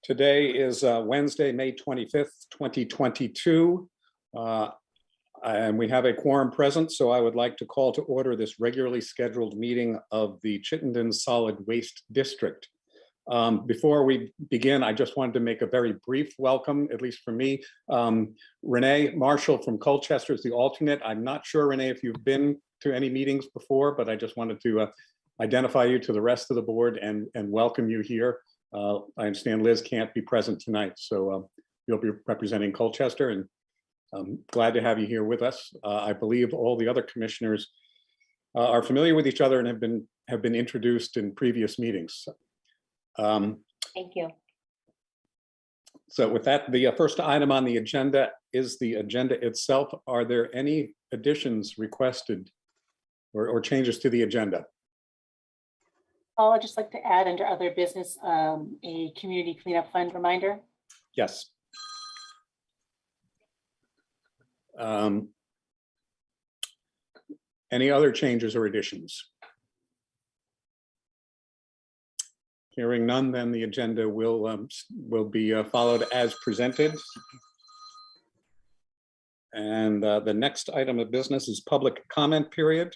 Today is Wednesday, May 25th, 2022. And we have a quorum present, so I would like to call to order this regularly scheduled meeting of the Chittenden Solid Waste District. Before we begin, I just wanted to make a very brief welcome, at least for me. Renee Marshall from Colchester is the alternate. I'm not sure, Renee, if you've been to any meetings before, but I just wanted to identify you to the rest of the board and welcome you here. I understand Liz can't be present tonight, so you'll be representing Colchester, and I'm glad to have you here with us. I believe all the other commissioners are familiar with each other and have been introduced in previous meetings. Thank you. So with that, the first item on the agenda is the agenda itself. Are there any additions requested or changes to the agenda? I'd just like to add under other business, a community cleanup fund reminder. Yes. Any other changes or additions? Hearing none, then the agenda will be followed as presented. And the next item of business is public comment period.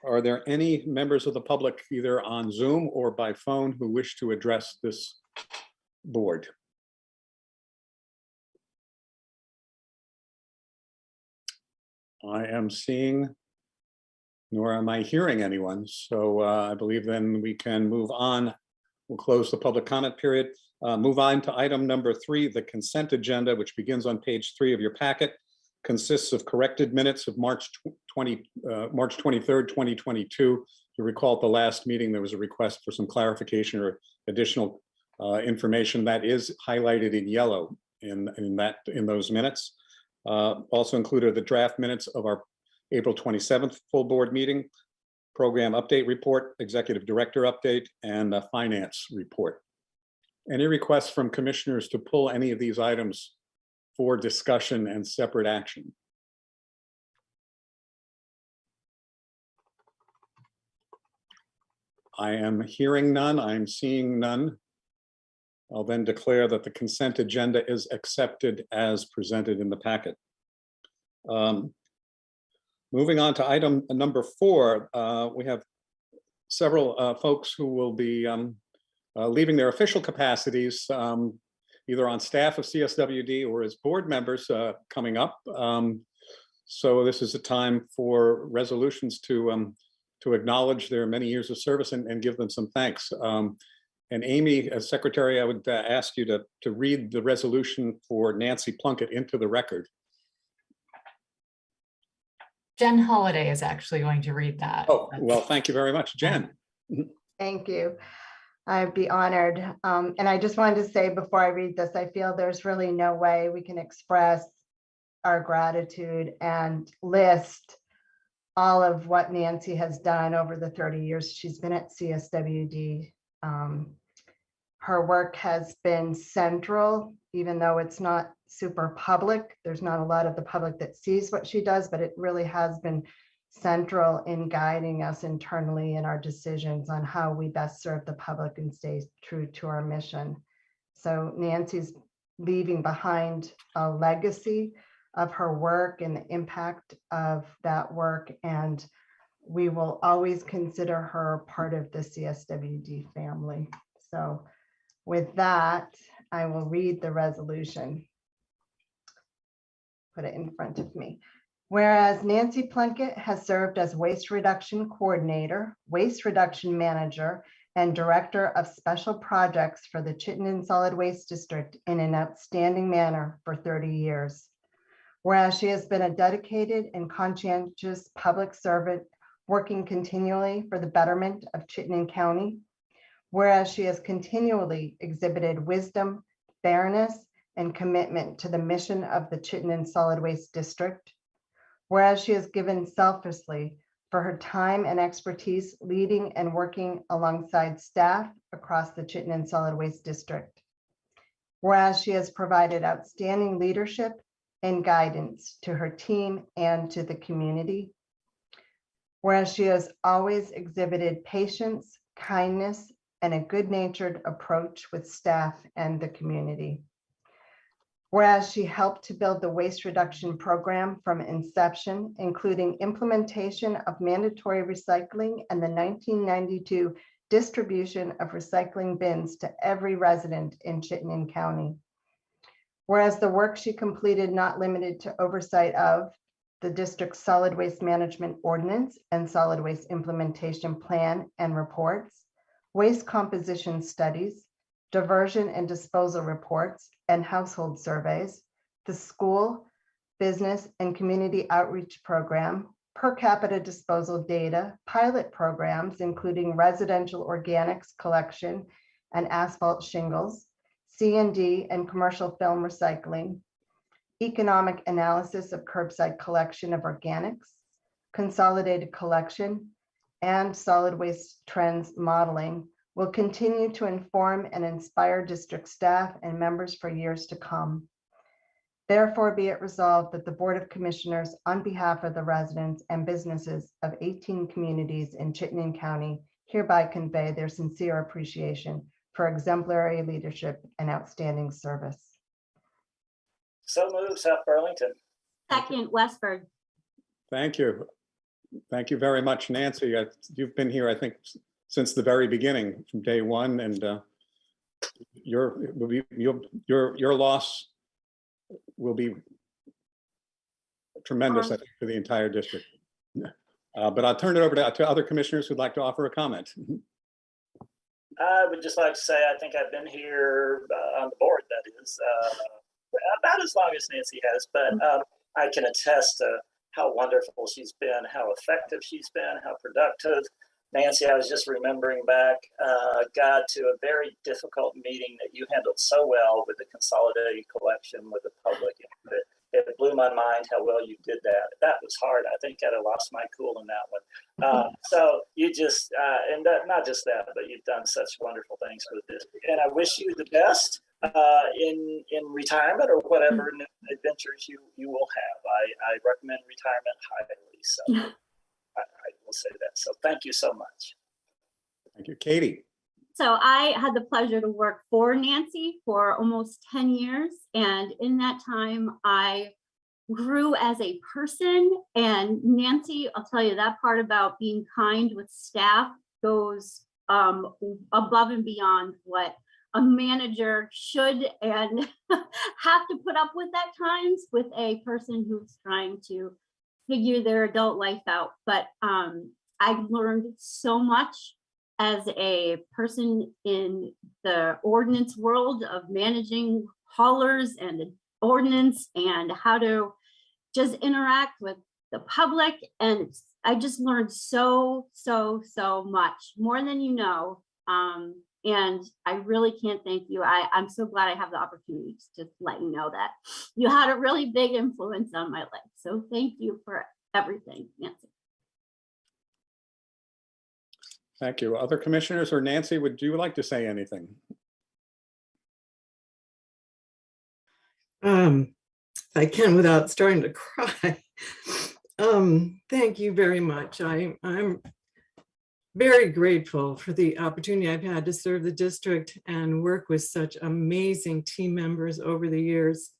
Are there any members of the public, either on Zoom or by phone, who wish to address this board? I am seeing, nor am I hearing anyone. So I believe then we can move on. We'll close the public comment period. Move on to item number 3, the consent agenda, which begins on page 3 of your packet. Consists of corrected minutes of March 23rd, 2022. You recall at the last meeting, there was a request for some clarification or additional information that is highlighted in yellow in those minutes. Also included the draft minutes of our April 27th full board meeting, program update report, executive director update, and a finance report. Any requests from commissioners to pull any of these items for discussion and separate action? I am hearing none. I'm seeing none. I'll then declare that the consent agenda is accepted as presented in the packet. Moving on to item number 4, we have several folks who will be leaving their official capacities, either on staff of CSWD or as board members coming up. So this is a time for resolutions to acknowledge their many years of service and give them some thanks. And Amy, as secretary, I would ask you to read the resolution for Nancy Plunkett into the record. Jen Holiday is actually going to read that. Oh, well, thank you very much, Jen. Thank you. I'd be honored. And I just wanted to say before I read this, I feel there's really no way we can express our gratitude and list all of what Nancy has done over the 30 years she's been at CSWD. Her work has been central, even though it's not super public. There's not a lot of the public that sees what she does, but it really has been central in guiding us internally in our decisions on how we best serve the public and stay true to our mission. So Nancy's leaving behind a legacy of her work and the impact of that work, and we will always consider her part of the CSWD family. So with that, I will read the resolution. Put it in front of me. Whereas Nancy Plunkett has served as Waste Reduction Coordinator, Waste Reduction Manager, and Director of Special Projects for the Chittenden Solid Waste District in an outstanding manner for 30 years. Whereas she has been a dedicated and conscientious public servant working continually for the betterment of Chittenden County. Whereas she has continually exhibited wisdom, fairness, and commitment to the mission of the Chittenden Solid Waste District. Whereas she has given selflessly for her time and expertise leading and working alongside staff across the Chittenden Solid Waste District. Whereas she has provided outstanding leadership and guidance to her team and to the community. Whereas she has always exhibited patience, kindness, and a good-natured approach with staff and the community. Whereas she helped to build the waste reduction program from inception, including implementation of mandatory recycling and the 1992 distribution of recycling bins to every resident in Chittenden County. Whereas the work she completed not limited to oversight of the district's solid waste management ordinance and solid waste implementation plan and reports, waste composition studies, diversion and disposal reports, and household surveys, the school, business, and community outreach program, per capita disposal data, pilot programs, including residential organics collection and asphalt shingles, C&D and commercial film recycling, economic analysis of curbside collection of organics, consolidated collection, and solid waste trends modeling will continue to inform and inspire district staff and members for years to come. Therefore, be it resolved that the Board of Commissioners, on behalf of the residents and businesses of 18 communities in Chittenden County, hereby convey their sincere appreciation for exemplary leadership and outstanding service. So moved, South Burlington. Second, Westford. Thank you. Thank you very much, Nancy. You've been here, I think, since the very beginning, from day one, and your loss will be tremendous, I think, for the entire district. But I'll turn it over to other commissioners who'd like to offer a comment. I would just like to say I think I've been here on the board, that is, about as long as Nancy has, but I can attest to how wonderful she's been, how effective she's been, how productive. Nancy, I was just remembering back, got to a very difficult meeting that you handled so well with the consolidated collection with the public. It blew my mind how well you did that. That was hard. I think I'd have lost my cool in that one. So you just, and not just that, but you've done such wonderful things for the district. And I wish you the best in retirement or whatever new adventures you will have. I recommend retirement highly. So I will say that. So thank you so much. Thank you. Katie. So I had the pleasure to work for Nancy for almost 10 years. And in that time, I grew as a person. And Nancy, I'll tell you, that part about being kind with staff goes above and beyond what a manager should and have to put up with at times with a person who's trying to figure their adult life out. But I've learned so much as a person in the ordinance world of managing haulers and the ordinance and how to just interact with the public. And I just learned so much, more than you know. And I really can't thank you. I'm so glad I have the opportunity to just let you know that you had a really big influence on my life. So thank you for everything, Nancy. Thank you. Other commissioners, or Nancy, would you like to say anything? I can without starting to cry. Thank you very much. I'm very grateful for the opportunity I've had to serve the district and work with such amazing team members over the years.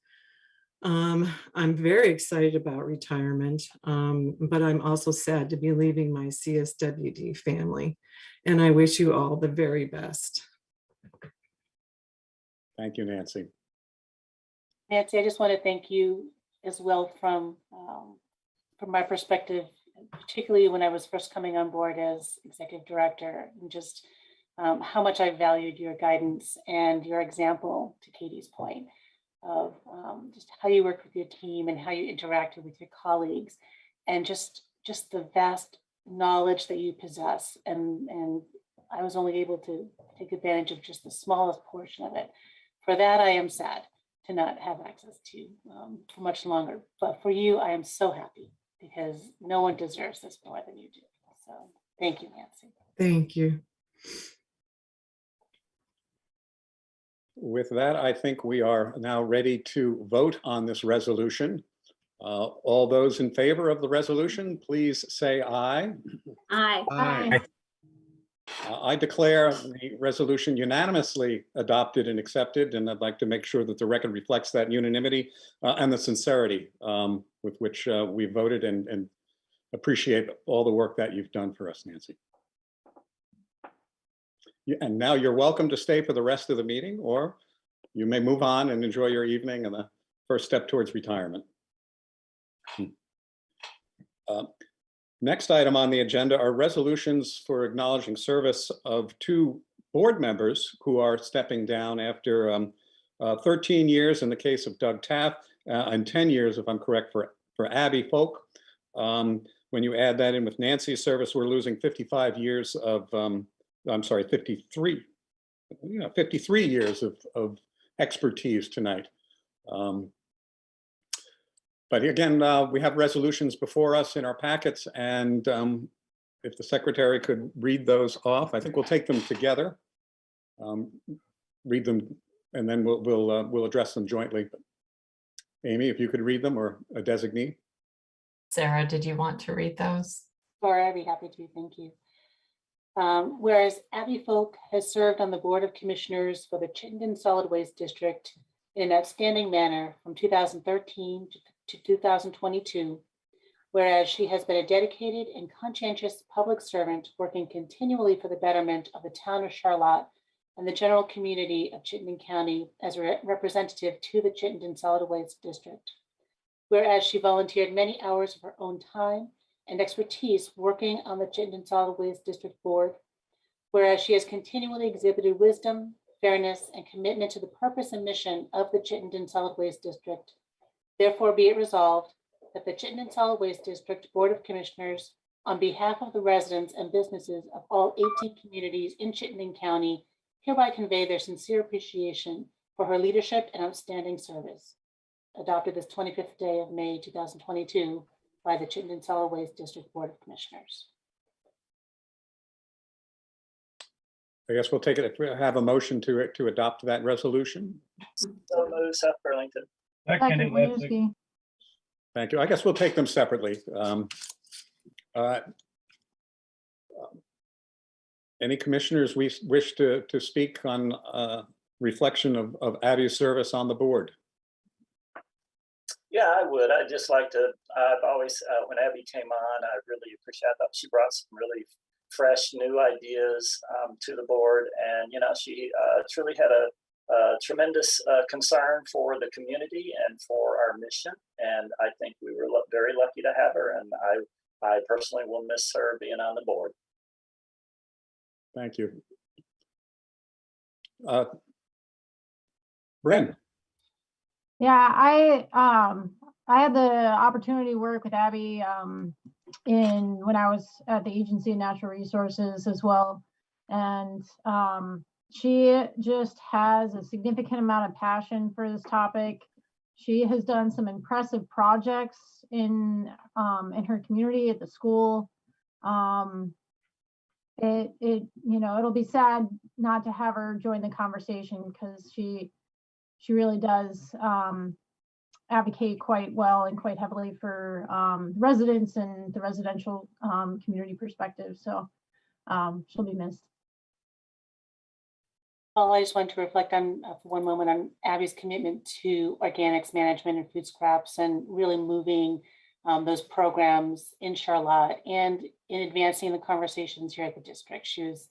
I'm very excited about retirement, but I'm also sad to be leaving my CSWD family. And I wish you all the very best. Thank you, Nancy. Nancy, I just want to thank you as well from my perspective, particularly when I was first coming on board as executive director, and just how much I valued your guidance and your example, to Katie's point, of just how you work with your team and how you interacted with your colleagues, and just the vast knowledge that you possess. And I was only able to take advantage of just the smallest portion of it. For that, I am sad to not have access to for much longer. But for you, I am so happy, because no one deserves this more than you do. So thank you, Nancy. Thank you. With that, I think we are now ready to vote on this resolution. All those in favor of the resolution, please say aye. Aye. Aye. I declare the resolution unanimously adopted and accepted, and I'd like to make sure that the record reflects that unanimity and the sincerity with which we voted, and appreciate all the work that you've done for us, Nancy. And now you're welcome to stay for the rest of the meeting, or you may move on and enjoy your evening and the first step towards retirement. Next item on the agenda are resolutions for acknowledging service of 2 board members who are stepping down after 13 years in the case of Doug Taft and 10 years, if I'm correct, for Abby Folk. When you add that in with Nancy's service, we're losing 55 years of, I'm sorry, 53 years of expertise tonight. But again, we have resolutions before us in our packets, and if the secretary could read those off, I think we'll take them together, read them, and then we'll address them jointly. Amy, if you could read them, or a designee. Sarah, did you want to read those? Sure, I'd be happy to. Thank you. Whereas Abby Folk has served on the Board of Commissioners for the Chittenden Solid Waste District in an outstanding manner from 2013 to 2022, whereas she has been a dedicated and conscientious public servant working continually for the betterment of the town of Charlotte and the general community of Chittenden County as a representative to the Chittenden Solid Waste District. Whereas she volunteered many hours of her own time and expertise working on the Chittenden Solid Waste District Board, whereas she has continually exhibited wisdom, fairness, and commitment to the purpose and mission of the Chittenden Solid Waste District. Therefore, be it resolved that the Chittenden Solid Waste District Board of Commissioners, on behalf of the residents and businesses of all 18 communities in Chittenden County, hereby convey their sincere appreciation for her leadership and outstanding service. Adopted this 25th day of May 2022 by the Chittenden Solid Waste District Board of Commissioners. I guess we'll take it if we have a motion to adopt that resolution. So move, Seth Burlington. Second, Winooski. Thank you. I guess we'll take them separately. Any commissioners we wish to speak on reflection of Abby's service on the board? Yeah, I would. I'd just like to, I've always, when Abby came on, I really appreciate, I thought she brought some really fresh new ideas to the board. And, you know, she truly had a tremendous concern for the community and for our mission. And I think we were very lucky to have her. And I personally will miss her being on the board. Thank you. Bryn. Yeah, I had the opportunity to work with Abby when I was at the Agency of Natural Resources as well. And she just has a significant amount of passion for this topic. She has done some impressive projects in her community, at the school. It'll be sad not to have her join the conversation, because she really does advocate quite well and quite heavily for residents and the residential community perspective. So she'll be missed. Well, I just want to reflect on for one moment on Abby's commitment to organics management and food scraps, and really moving those programs in Charlotte and in advancing the conversations here at the district. She was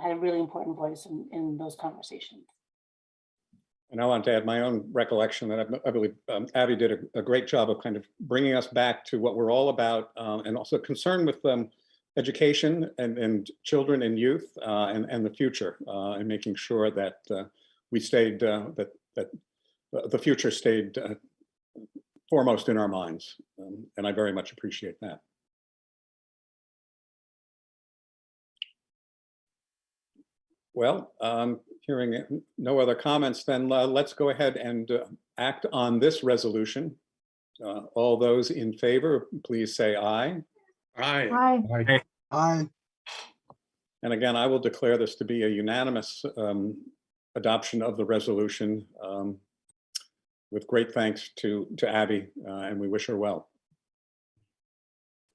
had a really important voice in those conversations. And I want to add my own recollection that I believe Abby did a great job of kind of bringing us back to what we're all about, and also concerned with education and children and youth and the future, and making sure that we stayed, that the future stayed foremost in our minds. And I very much appreciate that. Well, hearing no other comments, then let's go ahead and act on this resolution. All those in favor, please say aye. Hi. Aye. And again, I will declare this to be a unanimous adoption of the resolution, with great thanks to Abby, and we wish her well.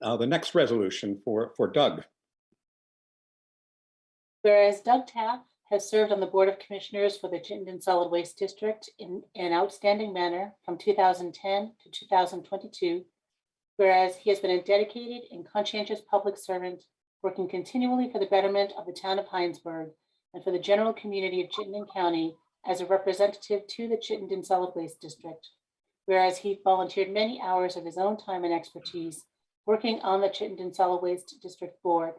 The next resolution for Doug. Whereas Doug Taft has served on the Board of Commissioners for the Chittenden Solid Waste District in an outstanding manner from 2010 to 2022. Whereas he has been a dedicated and conscientious public servant, working continually for the betterment of the town of Hinesburg and for the general community of Chittenden County as a representative to the Chittenden Solid Waste District. Whereas he volunteered many hours of his own time and expertise working on the Chittenden Solid Waste District Board.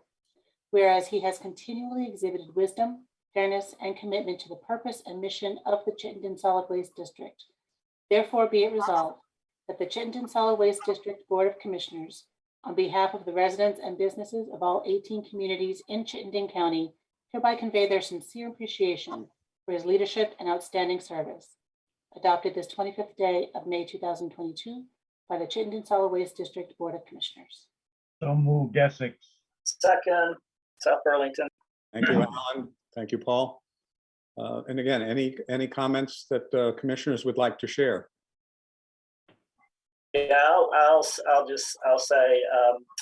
Whereas he has continually exhibited wisdom, fairness, and commitment to the purpose and mission of the Chittenden Solid Waste District. Therefore, be it resolved that the Chittenden Solid Waste District Board of Commissioners, on behalf of the residents and businesses of all 18 communities in Chittenden County, hereby convey their sincere appreciation for his leadership and outstanding service. Adopted this 25th day of May 2022 by the Chittenden Solid Waste District Board of Commissioners. So moved, Essex. Second, South Burlington. Thank you, Alan. Thank you, Paul. And again, any comments that commissioners would like to share? Yeah, I'll say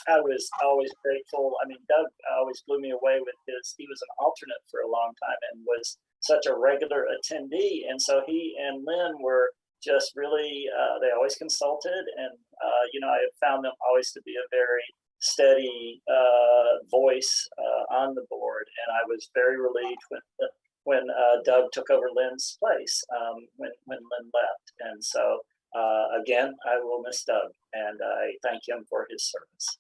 I was always grateful. I mean, Doug always blew me away with he was an alternate for a long time and was such a regular attendee. And so he and Lynn were just really, they always consulted, and I have found them always to be a very steady voice on the board. And I was very relieved when Doug took over Lynn's place when Lynn left. And so again, I will miss Doug, and I thank him for his service.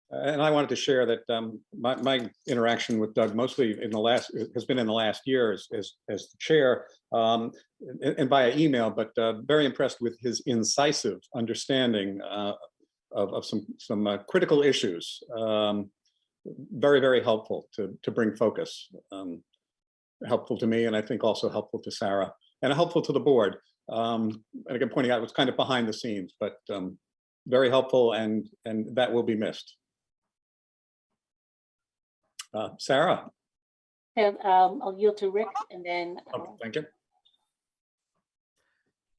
And I wanted to share that my interaction with Doug mostly has been in the last year as the chair and via email, but very impressed with his incisive understanding of some critical issues. Very, very helpful to bring focus. Helpful to me, and I think also helpful to Sarah, and helpful to the board. And again, pointing out it was kind of behind the scenes, but very helpful, and that will be missed. Sarah. And I'll yield to Rick, and then. Thank you. I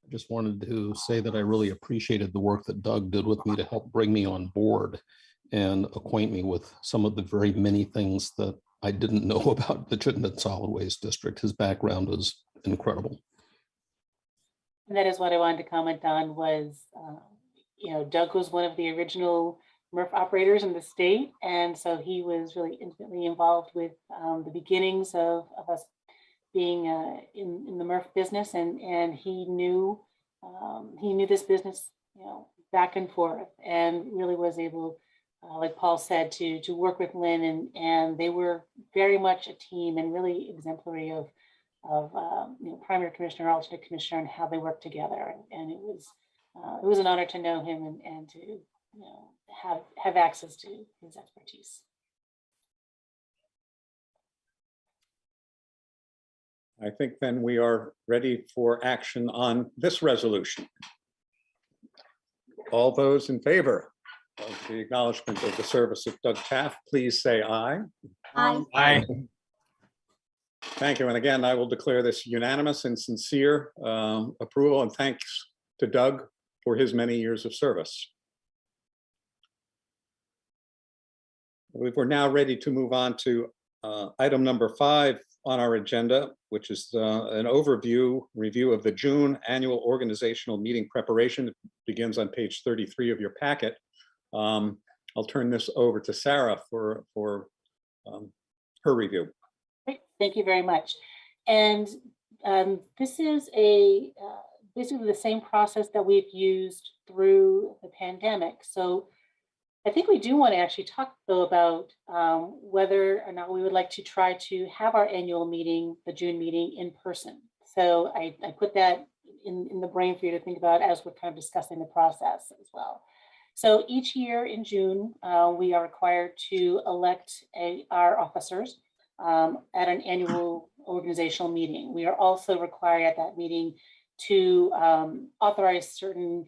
just wanted to say that I really appreciated the work that Doug did with me to help bring me on board and acquaint me with some of the very many things that I didn't know about the Chittenden Solid Waste District. His background was incredible. And that is what I wanted to comment on was, Doug was one of the original MRF operators in the state. And so he was really intimately involved with the beginnings of us being in the MRF business. And he knew this business, back and forth, and really was able, like Paul said, to work with Lynn, and they were very much a team and really exemplary of primary commissioner, alternate commissioner, and how they work together. And it was an honor to know him and to have access to his expertise. I think then we are ready for action on this resolution. All those in favor of the acknowledgement of the service of Doug Taft, please say aye. Aye. Aye. Thank you. And again, I will declare this unanimous and sincere approval, and thanks to Doug for his many years of service. We're now ready to move on to item number 5 on our agenda, which is an review of the June annual organizational meeting preparation. It begins on page 33 of your packet. I'll turn this over to Sarah for her review. Great, thank you very much. And this is basically the same process that we've used through the pandemic. So I think we do want to actually talk, though, about whether or not we would like to try to have our annual meeting, the June meeting, in person. So I put that in the brain for you to think about as we're kind of discussing the process as well. So each year in June, we are required to elect our officers at an annual organizational meeting. We are also required at that meeting to authorize certain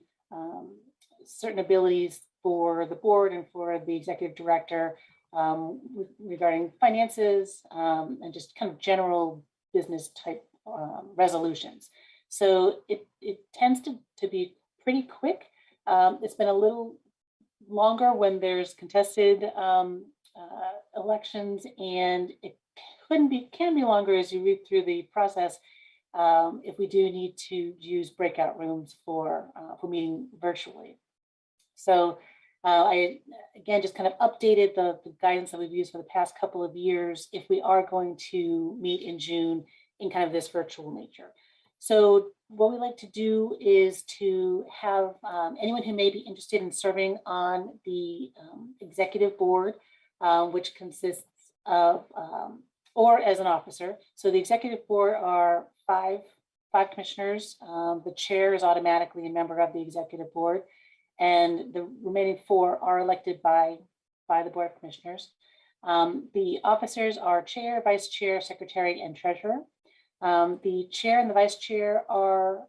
abilities for the board and for the executive director regarding finances and just kind of general business type resolutions. So it tends to be pretty quick. It's been a little longer when there's contested elections, and it can be longer as you read through the process if we do need to use breakout rooms for meeting virtually. So I, again, just kind of updated the guidance that we've used for the past couple of years if we are going to meet in June in kind of this virtual nature. So what we like to do is to have anyone who may be interested in serving on the executive board, which consists of, or as an officer. So the executive board are five commissioners. The chair is automatically a member of the executive board, and the remaining 4 are elected by the Board of Commissioners. The officers are chair, vice chair, secretary, and treasurer. The chair and the vice chair are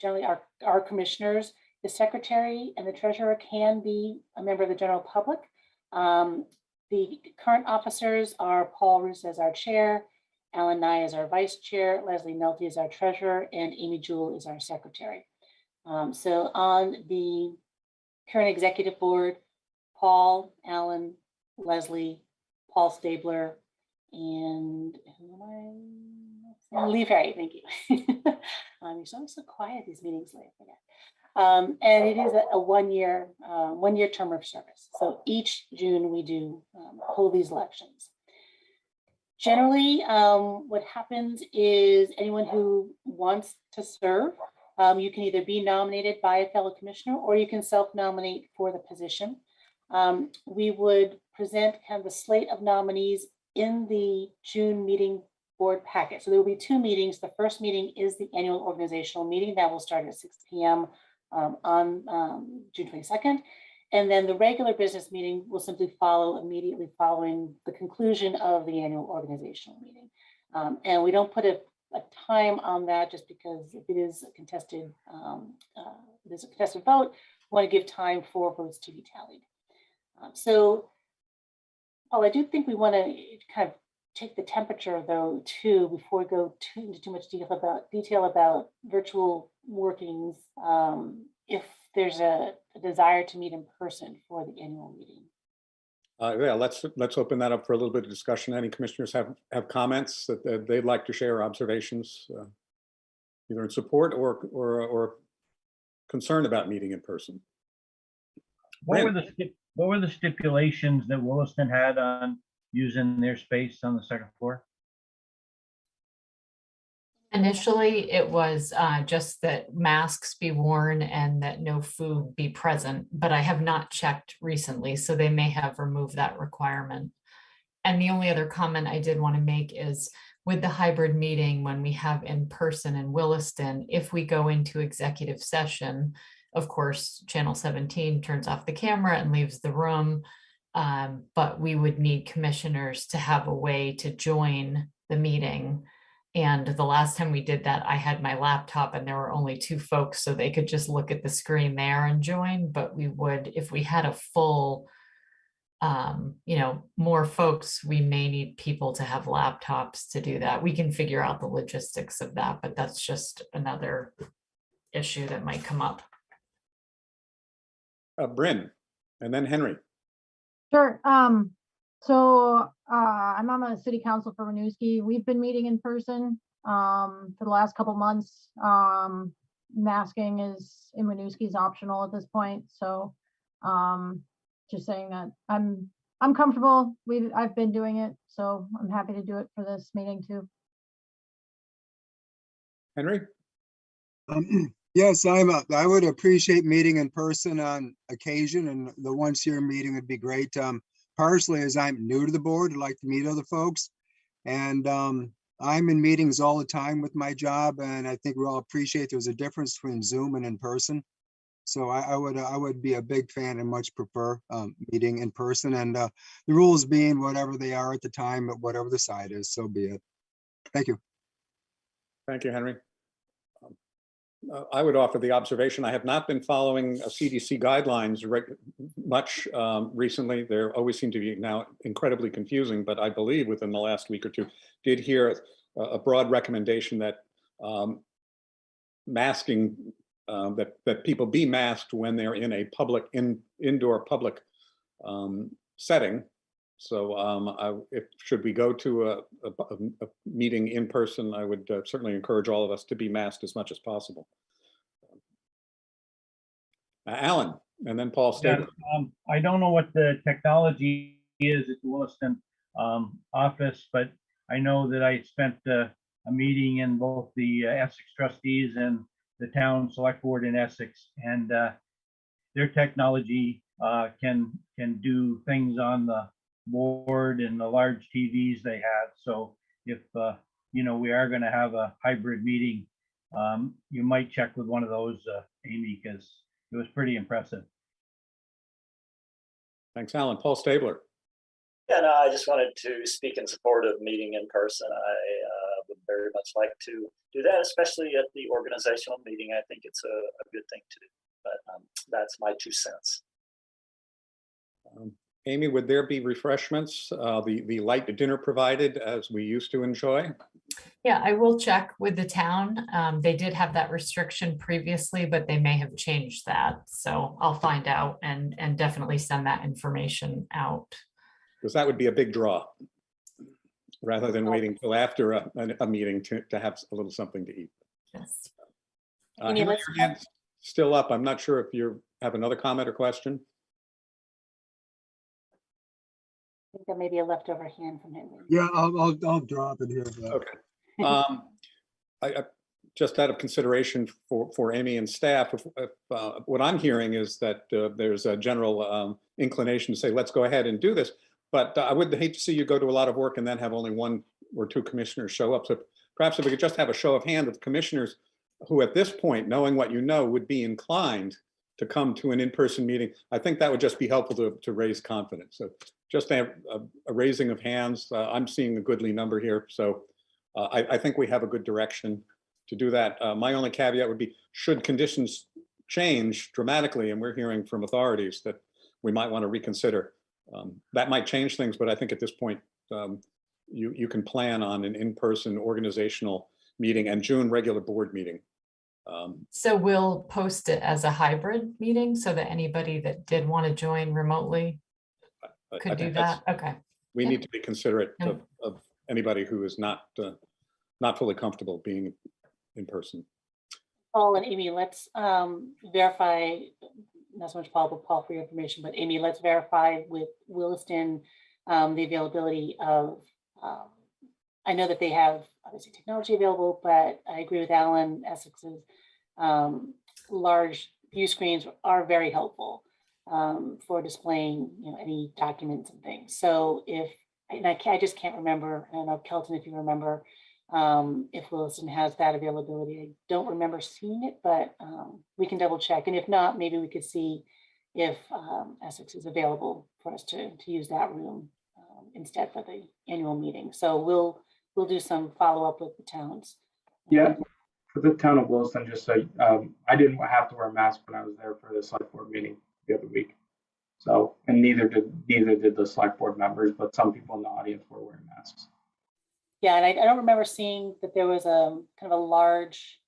generally our commissioners. The secretary and the treasurer can be a member of the general public. The current officers are Paul Roos as our chair, Alan Nye as our vice chair, Leslie Nelty as our treasurer, and Amy Jewell is our secretary. So on the current executive board, Paul, Alan, Leslie, Paul Stabler, and who am I? Lee Ferry, thank you. You're always so quiet at these meetings, Lee, I forget. And it is a one-year term of service. So each June we do hold these elections. Generally, what happens is anyone who wants to serve, you can either be nominated by a fellow commissioner or you can self-nominate for the position. We would present kind of the slate of nominees in the June meeting board packet. So there will be 2 meetings. The first meeting is the annual organizational meeting that will start at 6 p.m. On June 22nd. And then the regular business meeting will simply follow immediately following the conclusion of the annual organizational meeting. And we don't put a time on that just because if it is a contested, there's a contested vote, we want to give time for votes to be tallied. So, Paul, I do think we want to kind of take the temperature though too before we go into too much detail about virtual workings. If there's a desire to meet in person for the annual meeting. Yeah, let's open that up for a little bit of discussion. Any commissioners have comments that they'd like to share, observations, either in support or concern about meeting in person? What were the stipulations that Williston had on using their space on the second floor? Initially, it was just that masks be worn and that no food be present, but I have not checked recently, so they may have removed that requirement. And the only other comment I did want to make is with the hybrid meeting, when we have in person in Williston, if we go into executive session, of course, channel 17 turns off the camera and leaves the room, but we would need commissioners to have a way to join the meeting. And the last time we did that, I had my laptop and there were only 2 folks, so they could just look at the screen there and join. But we would, if we had a full, more folks, we may need people to have laptops to do that. We can figure out the logistics of that, but that's just another issue that might come up. Bryn, and then Henry. Sure. So I'm on the city council for Winooski. We've been meeting in person for the last couple months. Masking is in Winooski is optional at this point. So just saying that I'm comfortable. I've been doing it, so I'm happy to do it for this meeting too. Henry? Yes, I would appreciate meeting in person on occasion, and the once-a-year meeting would be great. Partially as I'm new to the board, I'd like to meet other folks. And I'm in meetings all the time with my job, and I think we all appreciate there's a difference between Zoom and in person. So I would be a big fan and much prefer meeting in person, and the rules being whatever they are at the time, but whatever the side is, so be it. Thank you. Thank you, Henry. I would offer the observation, I have not been following CDC guidelines much recently. There always seem to be now incredibly confusing, but I believe within the last week or 2 did hear a broad recommendation that masking, that people be masked when they're in a public, indoor public setting. So should we go to a meeting in person, I would certainly encourage all of us to be masked as much as possible. Alan, and then Paul Yeah, Stabler. I don't know what the technology is at the Williston office, but I know that I spent a meeting in both the Essex trustees and the town select board in Essex, and their technology can do things on the board and the large TVs they have. So if you know, we are going to have a hybrid meeting, you might check with one of those, Amy, because it was pretty impressive. Thanks, Alan. Paul Stabler. Yeah, no, I just wanted to speak in support of meeting in person. I would very much like to do that, especially at the organizational meeting. I think it's a good thing to do, but that's my 2 cents. Amy, would there be refreshments, the light dinner provided as we used to enjoy? Yeah, I will check with the town. They did have that restriction previously, but they may have changed that. So I'll find out and definitely send that information out. Because that would be a big draw, rather than waiting till after a meeting to have a little something to eat. Yes. Henry, your hand's still up. I'm not sure if you have another comment or question. I think that may be a leftover hand from Henry. Yeah, I'll drop it here. But Okay. I just out of consideration for Amy and staff, if what I'm hearing is that there's a general inclination to say, let's go ahead and do this. But I would hate to see you go to a lot of work and then have only 1 or 2 commissioners show up. So perhaps if we could just have a show of hand of commissioners who at this point, knowing what you know, would be inclined to come to an in-person meeting, I think that would just be helpful to raise confidence. So just a raising of hands. I'm seeing a goodly number here. So I think we have a good direction to do that. My only caveat would be, should conditions change dramatically, and we're hearing from authorities that we might want to reconsider, that might change things, but I think at this point, you can plan on an in-person organizational meeting and June regular board meeting. So we'll post it as a hybrid meeting so that anybody that did want to join remotely could do that. Okay. We Yeah. need to be considerate of anybody who is not fully comfortable being in person. Paul and Amy, let's verify, not so much Paul, but Paul for your information, but Amy, let's verify with Williston the availability of, I know that they have obviously technology available, but I agree with Alan, Essex's large view screens are very helpful for displaying, you know, any documents and things. So if, and I just can't remember, I don't know, Kelton, if you remember, if Williston has that availability. I don't remember seeing it, but we can double check. And if not, maybe we could see if Essex is available for us to use that room instead for the annual meeting. So we'll do some follow-up with the towns. Yeah, for the town of Williston, just so I didn't have to wear a mask when I was there for the select board meeting the other week. So, and neither did the select board members, but some people in the audience were wearing masks. Yeah, and I don't remember seeing that there was a kind of a large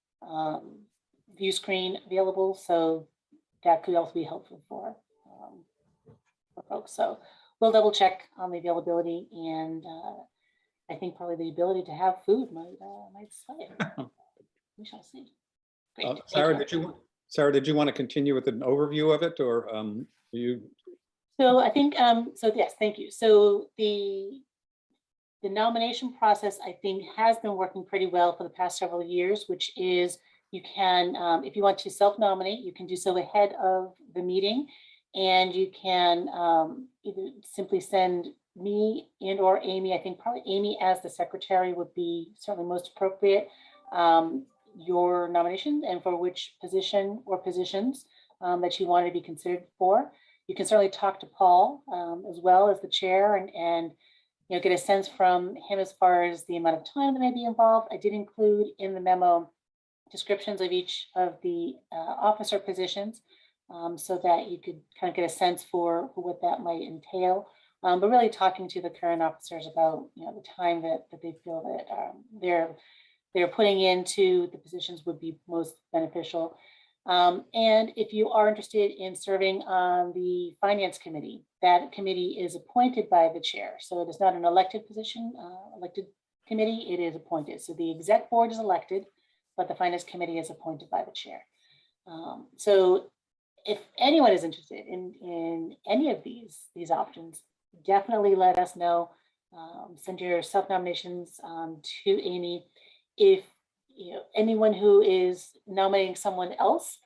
view screen available, so that could also be helpful for folks. So we'll double check on the availability, and I think probably the ability to have food might sway it. We shall see. Great. Sarah, did you want to continue with an overview of it, or do you? So I think so. Yes, thank you. So the nomination process, I think, has been working pretty well for the past several years, which is you can, if you want to self-nominate, you can do so ahead of the meeting, and you can either simply send me and or Amy. I think probably Amy as the secretary would be certainly most appropriate, your nomination and for which position or positions that you want to be considered for. You can certainly talk to Paul as well as the chair and you know, get a sense from him as far as the amount of time that may be involved. I did include in the memo descriptions of each of the officer positions so that you could kind of get a sense for what that might entail. But really talking to the current officers about, you know, the time that they feel that they're putting into the positions would be most beneficial. And if you are interested in serving on the Finance Committee, that committee is appointed by the chair. So it is not an elected position, elected committee, it is appointed. So the exec board is elected, but the Finance Committee is appointed by the chair. So if anyone is interested in any of these options, definitely let us know. Send your self-nominations to Amy. If anyone who is nominating someone else,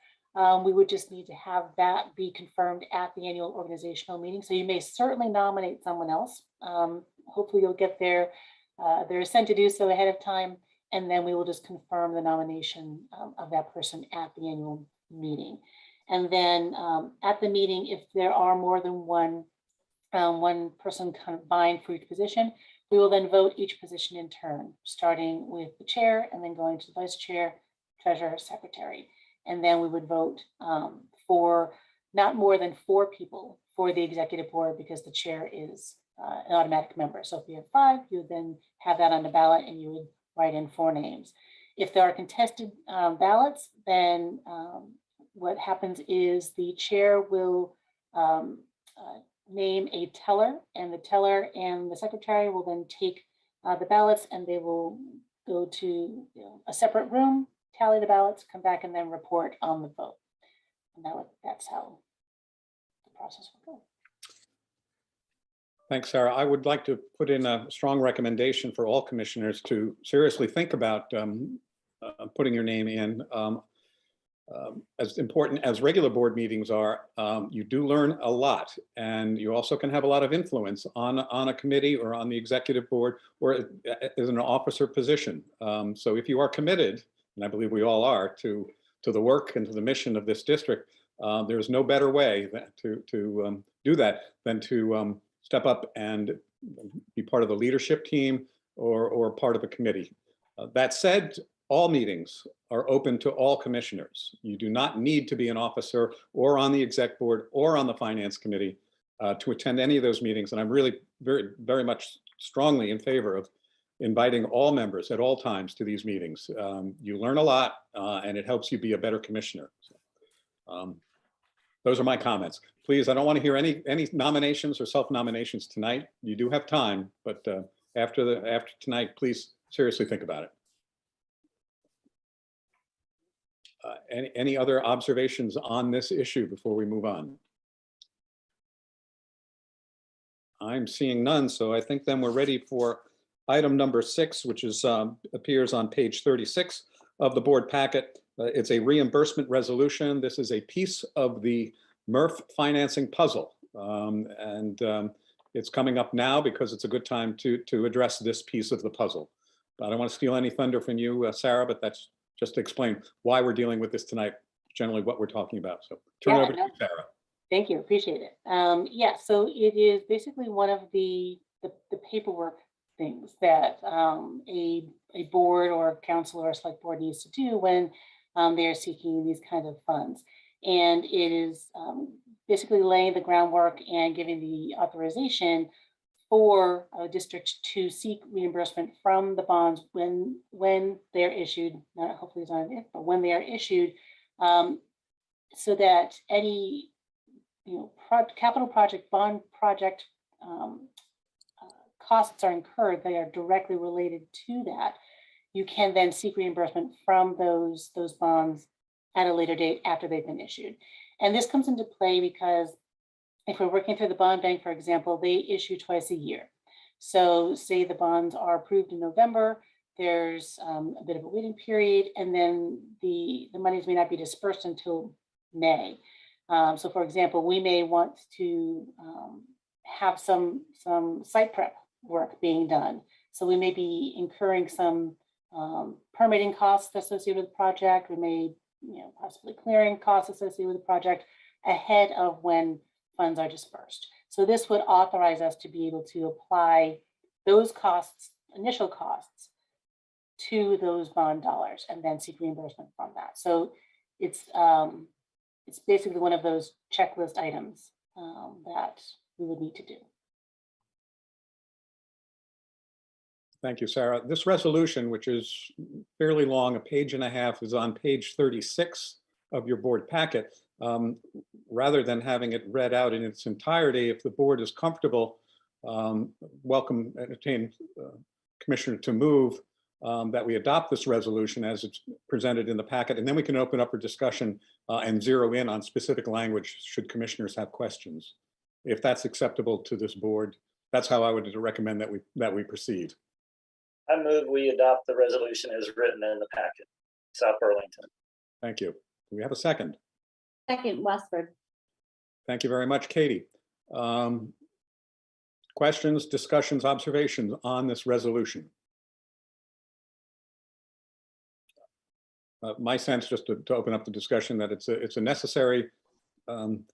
we would just need to have that be confirmed at the annual organizational meeting. So you may certainly nominate someone else. Hopefully you'll get their assent to do so ahead of time, and then we will just confirm the nomination of that person at the annual meeting. And then at the meeting, if there are more than one person kind of vying for each position, we will then vote each position in turn, starting with the chair and then going to the vice chair, treasurer, secretary. And then we would vote for not more than 4 people for the executive board, because the chair is an automatic member. So if you have 5, you would then have that on the ballot and you would write in 4 names. If there are contested ballots, then what happens is the chair will name a teller, and the teller and the secretary will then take the ballots, and they will go to a separate room, tally the ballots, come back, and then report on the vote. And that's how the process will go. Thanks, Sarah. I would like to put in a strong recommendation for all commissioners to seriously think about putting your name in. As important as regular board meetings are, you do learn a lot, and you also can have a lot of influence on a committee or on the executive board or as an officer position. So if you are committed, and I believe we all are, to the work and to the mission of this district, there's no better way to do that than to step up and be part of the leadership team or part of a committee. That said, all meetings are open to all commissioners. You do not need to be an officer or on the exec board or on the finance committee to attend any of those meetings. And I'm really very much strongly in favor of inviting all members at all times to these meetings. You learn a lot and it helps you be a better commissioner. So, those are my comments. Please, I don't want to hear any nominations or self-nominations tonight. You do have time, but after tonight, please seriously think about it. Any other observations on this issue before we move on? I'm seeing none, so I think then we're ready for item number 6, which is appears on page 36 of the board packet. It's a reimbursement resolution. This is a piece of the MRF financing puzzle, and it's coming up now because it's a good time to address this piece of the puzzle. I don't want to steal any thunder from you, Sarah, but that's just to explain why we're dealing with this tonight, generally what we're talking about. So turn it over to you, Sarah. Thank you, appreciate it. Yeah, so it is basically one of the paperwork things that a board or council or a select board needs to do when they are seeking these kinds of funds. And it is basically laying the groundwork and giving the authorization for a district to seek reimbursement from the bonds when they're issued, not hopefully it's not if, but when they are issued, so that any capital project, bond project costs are incurred, they are directly related to that. You can then seek reimbursement from those bonds at a later date after they've been issued. And this comes into play because if we're working through the bond bank, for example, they issue twice a year. So say the bonds are approved in November, there's a bit of a waiting period, and then the monies may not be dispersed until May. So for example, we may want to have some site prep work being done. So we may be incurring some permitting costs associated with the project. We may possibly clearing costs associated with the project ahead of when funds are dispersed. So this would authorize us to be able to apply those costs, initial costs, to those bond dollars and then seek reimbursement from that. So it's basically one of those checklist items that we would need to do. Thank you, Sarah. This resolution, which is fairly long, a page and a half, is on page 36 of your board packet. Rather than having it read out in its entirety, if the board is comfortable, entertain Commissioner to move that we adopt this resolution as it's presented in the packet, and then we can open up for discussion and zero in on specific language should commissioners have questions. If that's acceptable to this board, that's how I would recommend that we proceed. I move we adopt the resolution as written in the packet. South Burlington. Thank you. Do we have a second? Second, Westford. Thank you very much, Katie. Questions, discussions, observations on this resolution? My sense, just to open up the discussion, that it's a necessary, I don't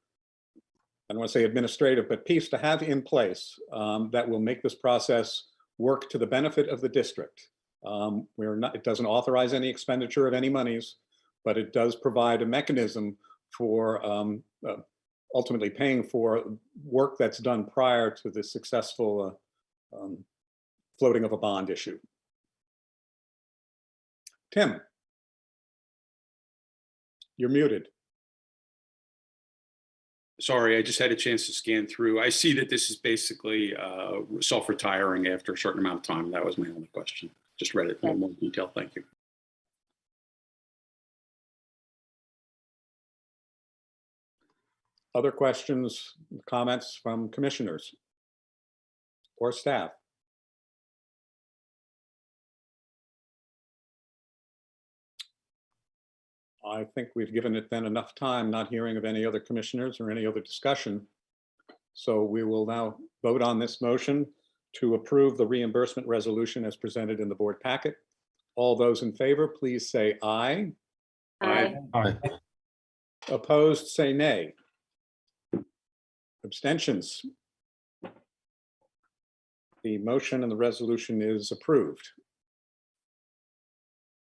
want to say administrative, but piece to have in place that will make this process work to the benefit of the district. It doesn't authorize any expenditure of any monies, but it does provide a mechanism for ultimately paying for work that's done prior to the successful floating of a bond issue. Tim, you're muted. Sorry, I just had a chance to scan through. I see that this is basically self-retiring after a certain amount of time. That was my only question. Just read it in a little more detail. Thank you. Other questions, comments from commissioners or staff? I think we've given it then enough time, not hearing of any other commissioners or any other discussion. So we will now vote on this motion to approve the reimbursement resolution as presented in the board packet. All those in favor, please say aye. Aye. Aye. Opposed, say nay. Abstentions. The motion and the resolution is approved.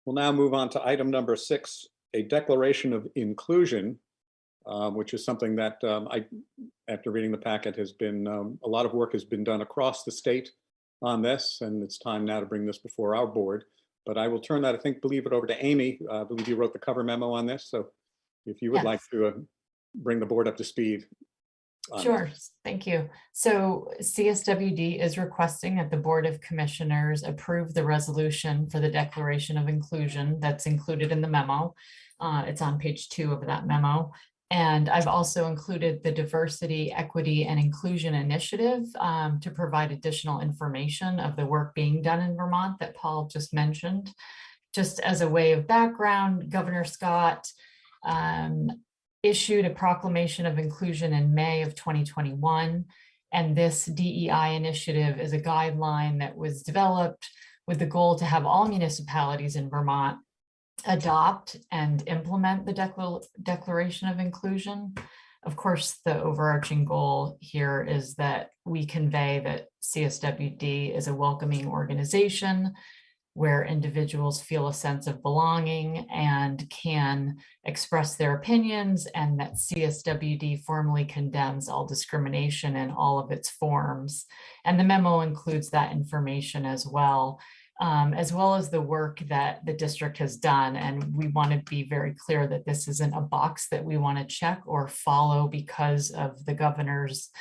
We'll now move on to item number 6, a declaration of inclusion, which is something that after reading the packet, has been a lot of work has been done across the state on this, and it's time now to bring this before our board. But I will turn that, believe it over to Amy. I believe you wrote the cover memo on this, so if you would like to bring the board up to speed. Sure, thank you. So CSWD is requesting that the Board of Commissioners approve the resolution for the Declaration of Inclusion that's included in the memo. It's on page 2 of that memo. And I've also included the Diversity, Equity, and Inclusion Initiative to provide additional information of the work being done in Vermont that Paul just mentioned. Just as a way of background, Governor Scott issued a proclamation of inclusion in May of 2021. And this DEI initiative is a guideline that was developed with the goal to have all municipalities in Vermont adopt and implement the Declaration of Inclusion. Of course, the overarching goal here is that we convey that CSWD is a welcoming organization where individuals feel a sense of belonging and can express their opinions, and that CSWD formally condemns all discrimination in all of its forms. And the memo includes that information as well as the work that the district has done. And we want to be very clear that this isn't a box that we want to check or follow because of the governor's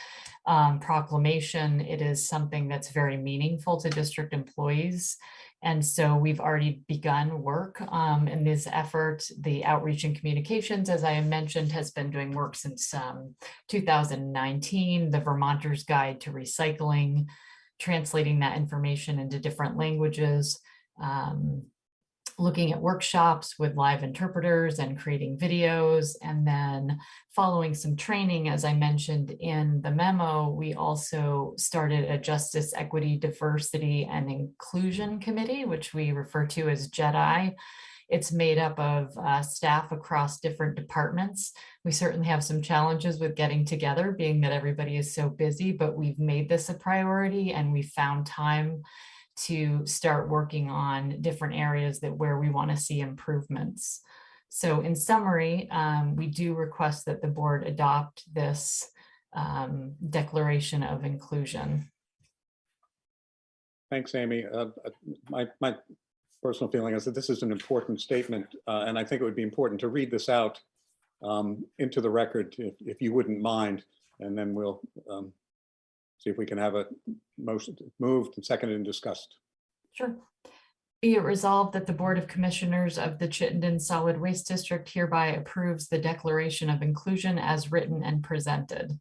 proclamation. It is something that's very meaningful to district employees. And so we've already begun work in this effort. The Outreach and Communications, as I mentioned, has been doing work since 2019, the Vermonter's Guide to Recycling, translating that information into different languages, looking at workshops with live interpreters and creating videos, and then following some training. As I mentioned in the memo, we also started a Justice, Equity, Diversity, and Inclusion Committee, which we refer to as JEDI. It's made up of staff across different departments. We certainly have some challenges with getting together, being that everybody is so busy, but we've made this a priority and we found time to start working on different areas where we want to see improvements. So in summary, we do request that the board adopt this Declaration of Inclusion. Thanks, Amy. My personal feeling is that this is an important statement, and I think it would be important to read this out into the record, if you wouldn't mind, and then we'll see if we can have a motion moved and seconded and discussed. Sure. Be it resolved that the Board of Commissioners of the Chittenden Solid Waste District hereby approves the Declaration of Inclusion as written and presented.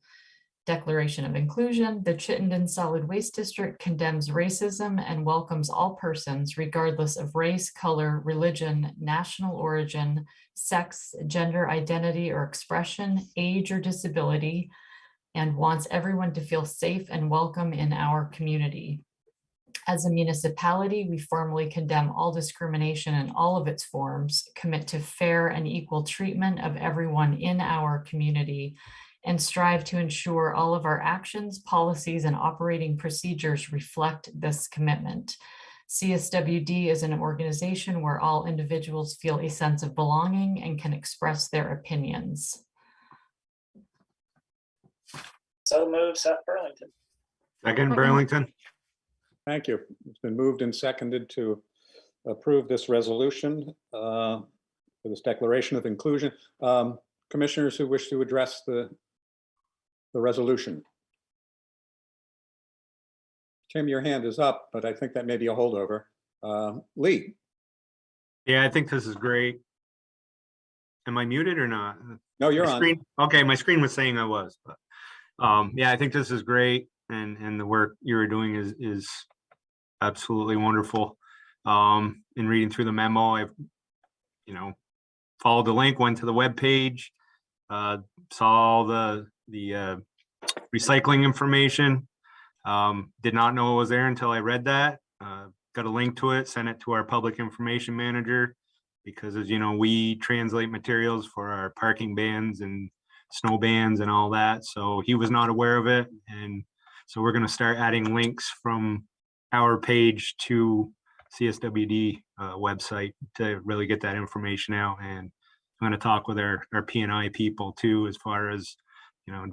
Declaration of Inclusion: the Chittenden Solid Waste District condemns racism and welcomes all persons regardless of race, color, religion, national origin, sex, gender identity or expression, age or disability, and wants everyone to feel safe and welcome in our community. As a municipality, we formally condemn all discrimination in all of its forms, commit to fair and equal treatment of everyone in our community, and strive to ensure all of our actions, policies, and operating procedures reflect this commitment. CSWD is an organization where all individuals feel a sense of belonging and can express their opinions. So moved, Seth Burlington. Second, Burlington. Thank you. It's been moved and seconded to approve this resolution for this declaration of inclusion. Commissioners who wish to address the resolution. Tim, your hand is up, but I think that may be a holdover. Lee. Yeah, I think this is great. Am I muted or not? No, you're My on. screen, okay, my screen was saying I was, but yeah, I think this is great, and the work you were doing is absolutely wonderful. In reading through the memo, I've followed the link, went to the web page, saw the recycling information. Did not know it was there until I read that. Got a link to it, sent it to our public information manager, because as you know, we translate materials for our parking bans and snow bans and all that. So he was not aware of it. And so we're going to start adding links from our page to CSWD website to really get that information out. And I'm going to talk with our P&I people too, as far as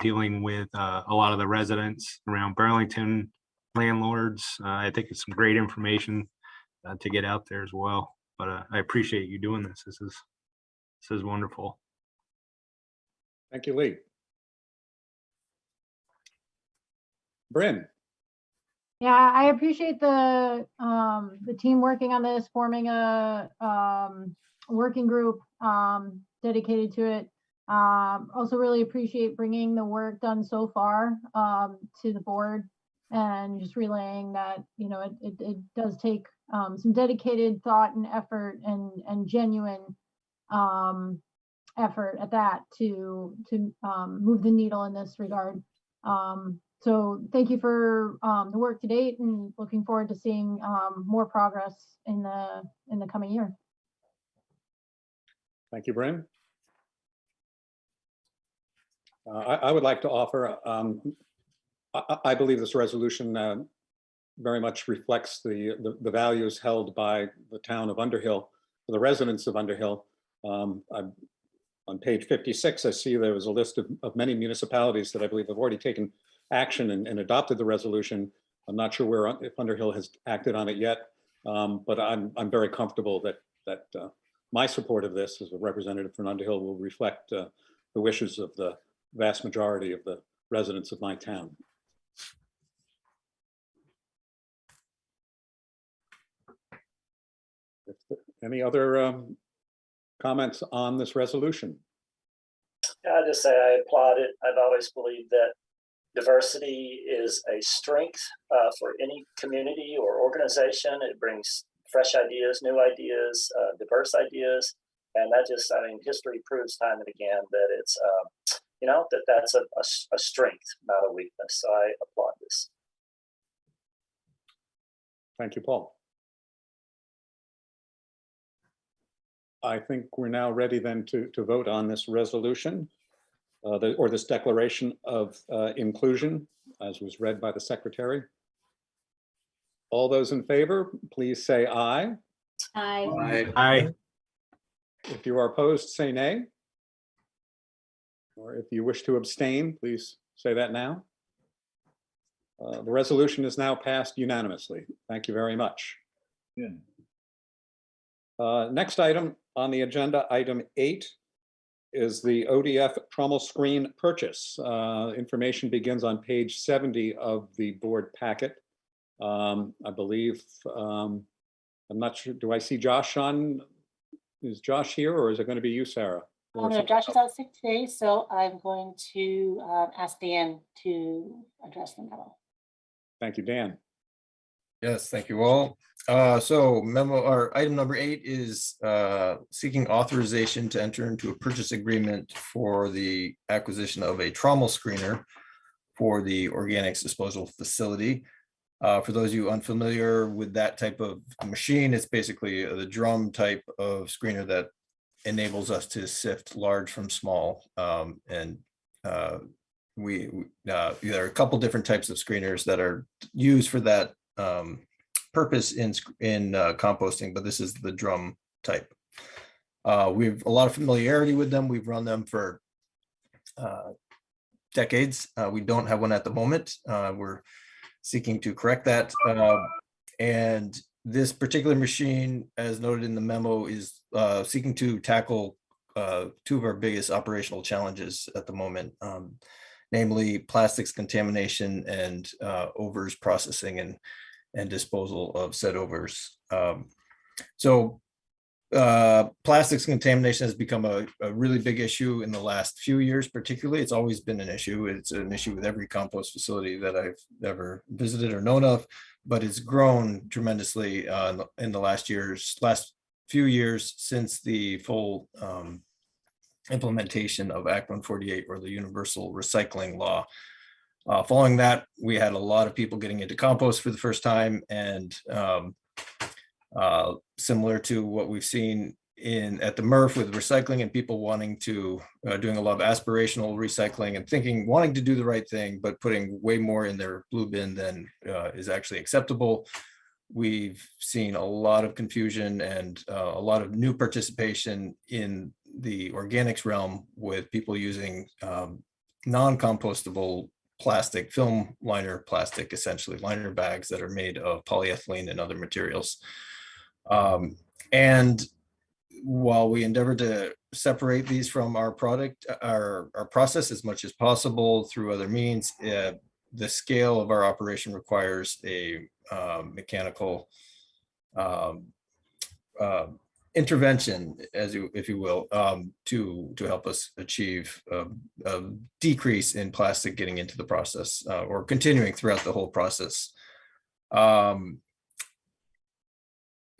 dealing with a lot of the residents around Burlington, landlords. I think it's some great information to get out there as well. But I appreciate you doing this. This is wonderful. Thank you, Lee. Bryn. Yeah, I appreciate the team working on this, forming a working group dedicated to it. Also really appreciate bringing the work done so far to the board, and just relaying that it does take some dedicated thought and effort and genuine effort at that to move the needle in this regard. So thank you for the work to date, and looking forward to seeing more progress in the coming year. Thank you, Bryn. I would like to offer, I believe this resolution very much reflects the values held by the town of Underhill, for the residents of Underhill. On page 56, I see there was a list of many municipalities that I believe have already taken action and adopted the resolution. I'm not sure if Underhill has acted on it yet, but I'm very comfortable that my support of this as a representative from Underhill will reflect the wishes of the vast majority of the residents of my town. Any other comments on this resolution? I just say I applaud it. I've always believed that diversity is a strength for any community or organization. It brings fresh ideas, new ideas, diverse ideas. And that just, history proves time and again that it's, that's a strength, not a weakness. So I applaud this. Thank you, Paul. I think we're now ready then to vote on this resolution or this declaration of inclusion, as was read by the secretary. All those in favor, please say aye. Aye. Aye. If you are opposed, say nay. Or if you wish to abstain, please say that now. The resolution is now passed unanimously. Thank you very much. Good. Next item on the agenda, item 8, is the ODF Trommel Screen purchase. Information begins on page 70 of the board packet. I believe, I'm not sure, do I see Josh on? Is Josh here, or is it going to be you, Sarah? Or No, Josh is out sick today, so I'm going to ask Dan to address the memo. Thank you, Dan. Yes, thank you all. So memo or item number 8 is seeking authorization to enter into a purchase agreement for the acquisition of a trommel screener for the organics disposal facility. For those of you unfamiliar with that type of machine, it's basically the drum type of screener that enables us to sift large from small. There are a couple different types of screeners that are used for that purpose in composting, but this is the drum type. We have a lot of familiarity with them. We've run them for decades. We don't have one at the moment. We're seeking to correct that. And this particular machine, as noted in the memo, is seeking to tackle 2 of our biggest operational challenges at the moment, namely plastics contamination and overs processing and disposal of said overs. Plastics contamination has become a really big issue in the last few years, particularly. It's always been an issue. It's an issue with every compost facility that I've ever visited or known of, but it's grown tremendously in the last few years since the full implementation of Act 148, or the Universal Recycling Law. Following that, we had a lot of people getting into compost for the first time, and similar to what we've seen at the MRF with recycling, and people wanting to doing a lot of aspirational recycling and wanting to do the right thing, but putting way more in their blue bin than is actually acceptable. We've seen a lot of confusion and a lot of new participation in the organics realm, with people using non-compostable plastic, film liner plastic, essentially liner bags that are made of polyethylene and other materials. And while we endeavor to separate these from our product, our process as much as possible through other means, the scale of our operation requires a mechanical intervention, if you will, to help us achieve a decrease in plastic getting into the process, or continuing throughout the whole process.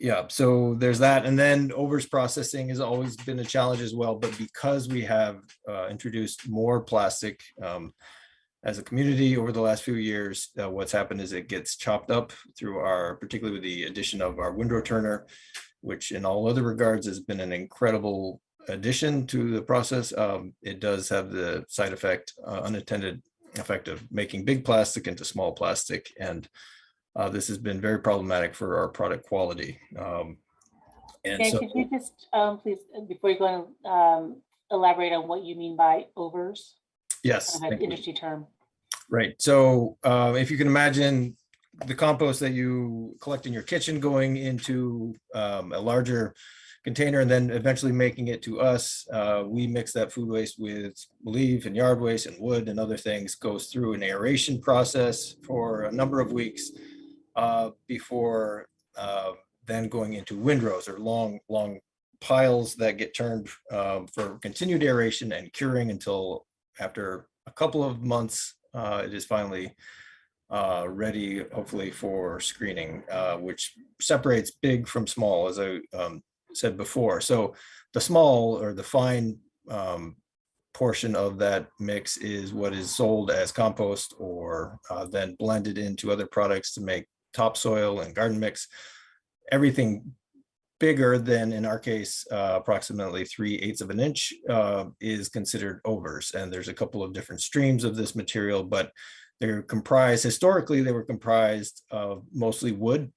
Yeah, so there's that. And then overs processing has always been a challenge as well, but because we have introduced more plastic as a community over the last few years, what's happened is it gets chopped up through particularly with the addition of our windrow turner, which in all other regards has been an incredible addition to the process. It does have the side effect, unintended effect, of making big plastic into small plastic. And this has been very problematic for our product quality. Dan, could you just please, before you go on, elaborate on what you mean by overs? Yes. Kind of an industry term. Right. So if you can imagine the compost that you collect in your kitchen going into a larger container and then eventually making it to us, we mix that food waste with leaf and yard waste and wood and other things, goes through an aeration process for a number of weeks before then going into windrows, or long piles that get turned for continued aeration and curing until after a couple of months, it is finally ready, hopefully, for screening, which separates big from small, as I said before. So the small, or the fine portion of that mix, is what is sold as compost, or then blended into other products to make topsoil and garden mix. Everything bigger than, in our case, approximately 3/8 of an inch is considered overs. And there's a couple of different streams of this material, but they're comprised, historically, they were comprised of mostly wood.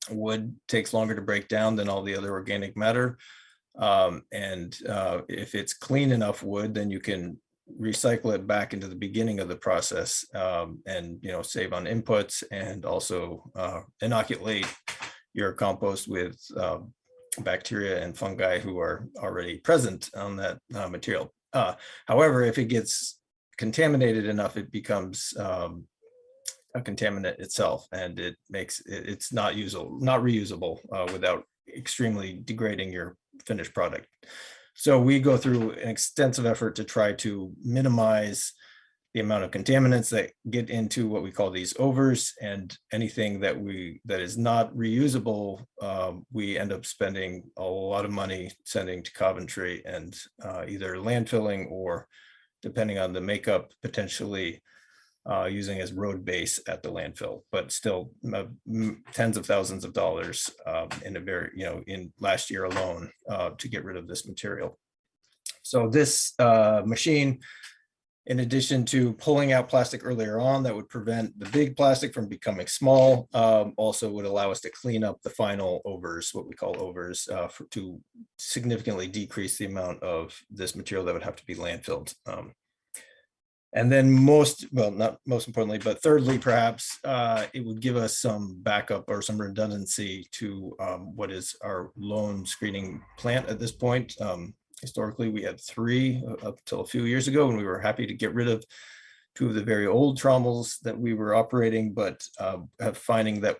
Wood takes longer to break down than all the other organic matter. And if it's clean enough wood, then you can recycle it back into the beginning of the process, and save on inputs, and also inoculate your compost with bacteria and fungi who are already present on that material. However, if it gets contaminated enough, it becomes a contaminant itself, and it makes it's not reusable without extremely degrading your finished product. So we go through an extensive effort to try to minimize the amount of contaminants that get into what we call these overs, and anything that is not reusable, we end up spending a lot of money sending to Coventry and either landfilling, or depending on the makeup, potentially using as road base at the landfill, but still tens of thousands of dollars in in last year alone to get rid of this material. So this machine, in addition to pulling out plastic earlier on that would prevent the big plastic from becoming small, also would allow us to clean up the final overs, what we call overs, to significantly decrease the amount of this material that would have to be landfilled. And then not most importantly, but thirdly, perhaps, it would give us some backup or some redundancy to what is our lone screening plant at this point. Historically, we had 3 up till a few years ago, and we were happy to get rid of 2 of the very old trommels that we were operating, but finding that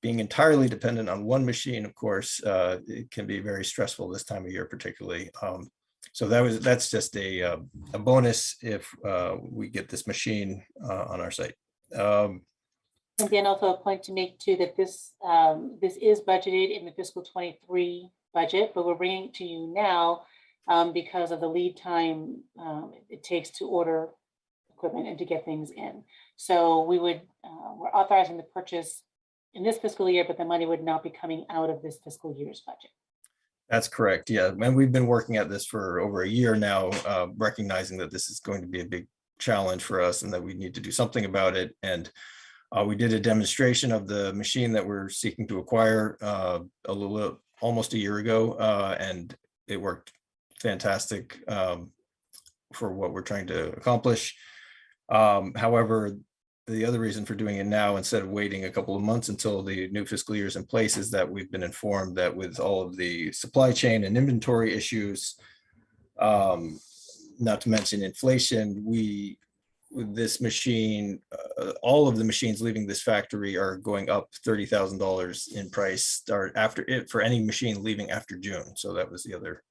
being entirely dependent on one machine, of course, it can be very stressful this time of year, particularly. So that's just a bonus if we get this machine on our site. And then also a point to make too, that this is budgeted in the fiscal 23 budget, but we're bringing it to you now because of the lead time it takes to order equipment and to get things in. So we're authorizing the purchase in this fiscal year, but the money would not be coming out of this fiscal year's budget. That's correct. Yeah. And we've been working at this for over a year now, recognizing that this is going to be a big challenge for us and that we need to do something about it. And we did a demonstration of the machine that we're seeking to acquire almost a year ago, and it worked fantastic for what we're trying to accomplish. However, the other reason for doing it now instead of waiting a couple of months until the new fiscal year is in place is that we've been informed that with all of the supply chain and inventory issues, not to mention inflation, with this machine, all of the machines leaving this factory are going up $30,000 in price for any machine leaving after June. So that was the other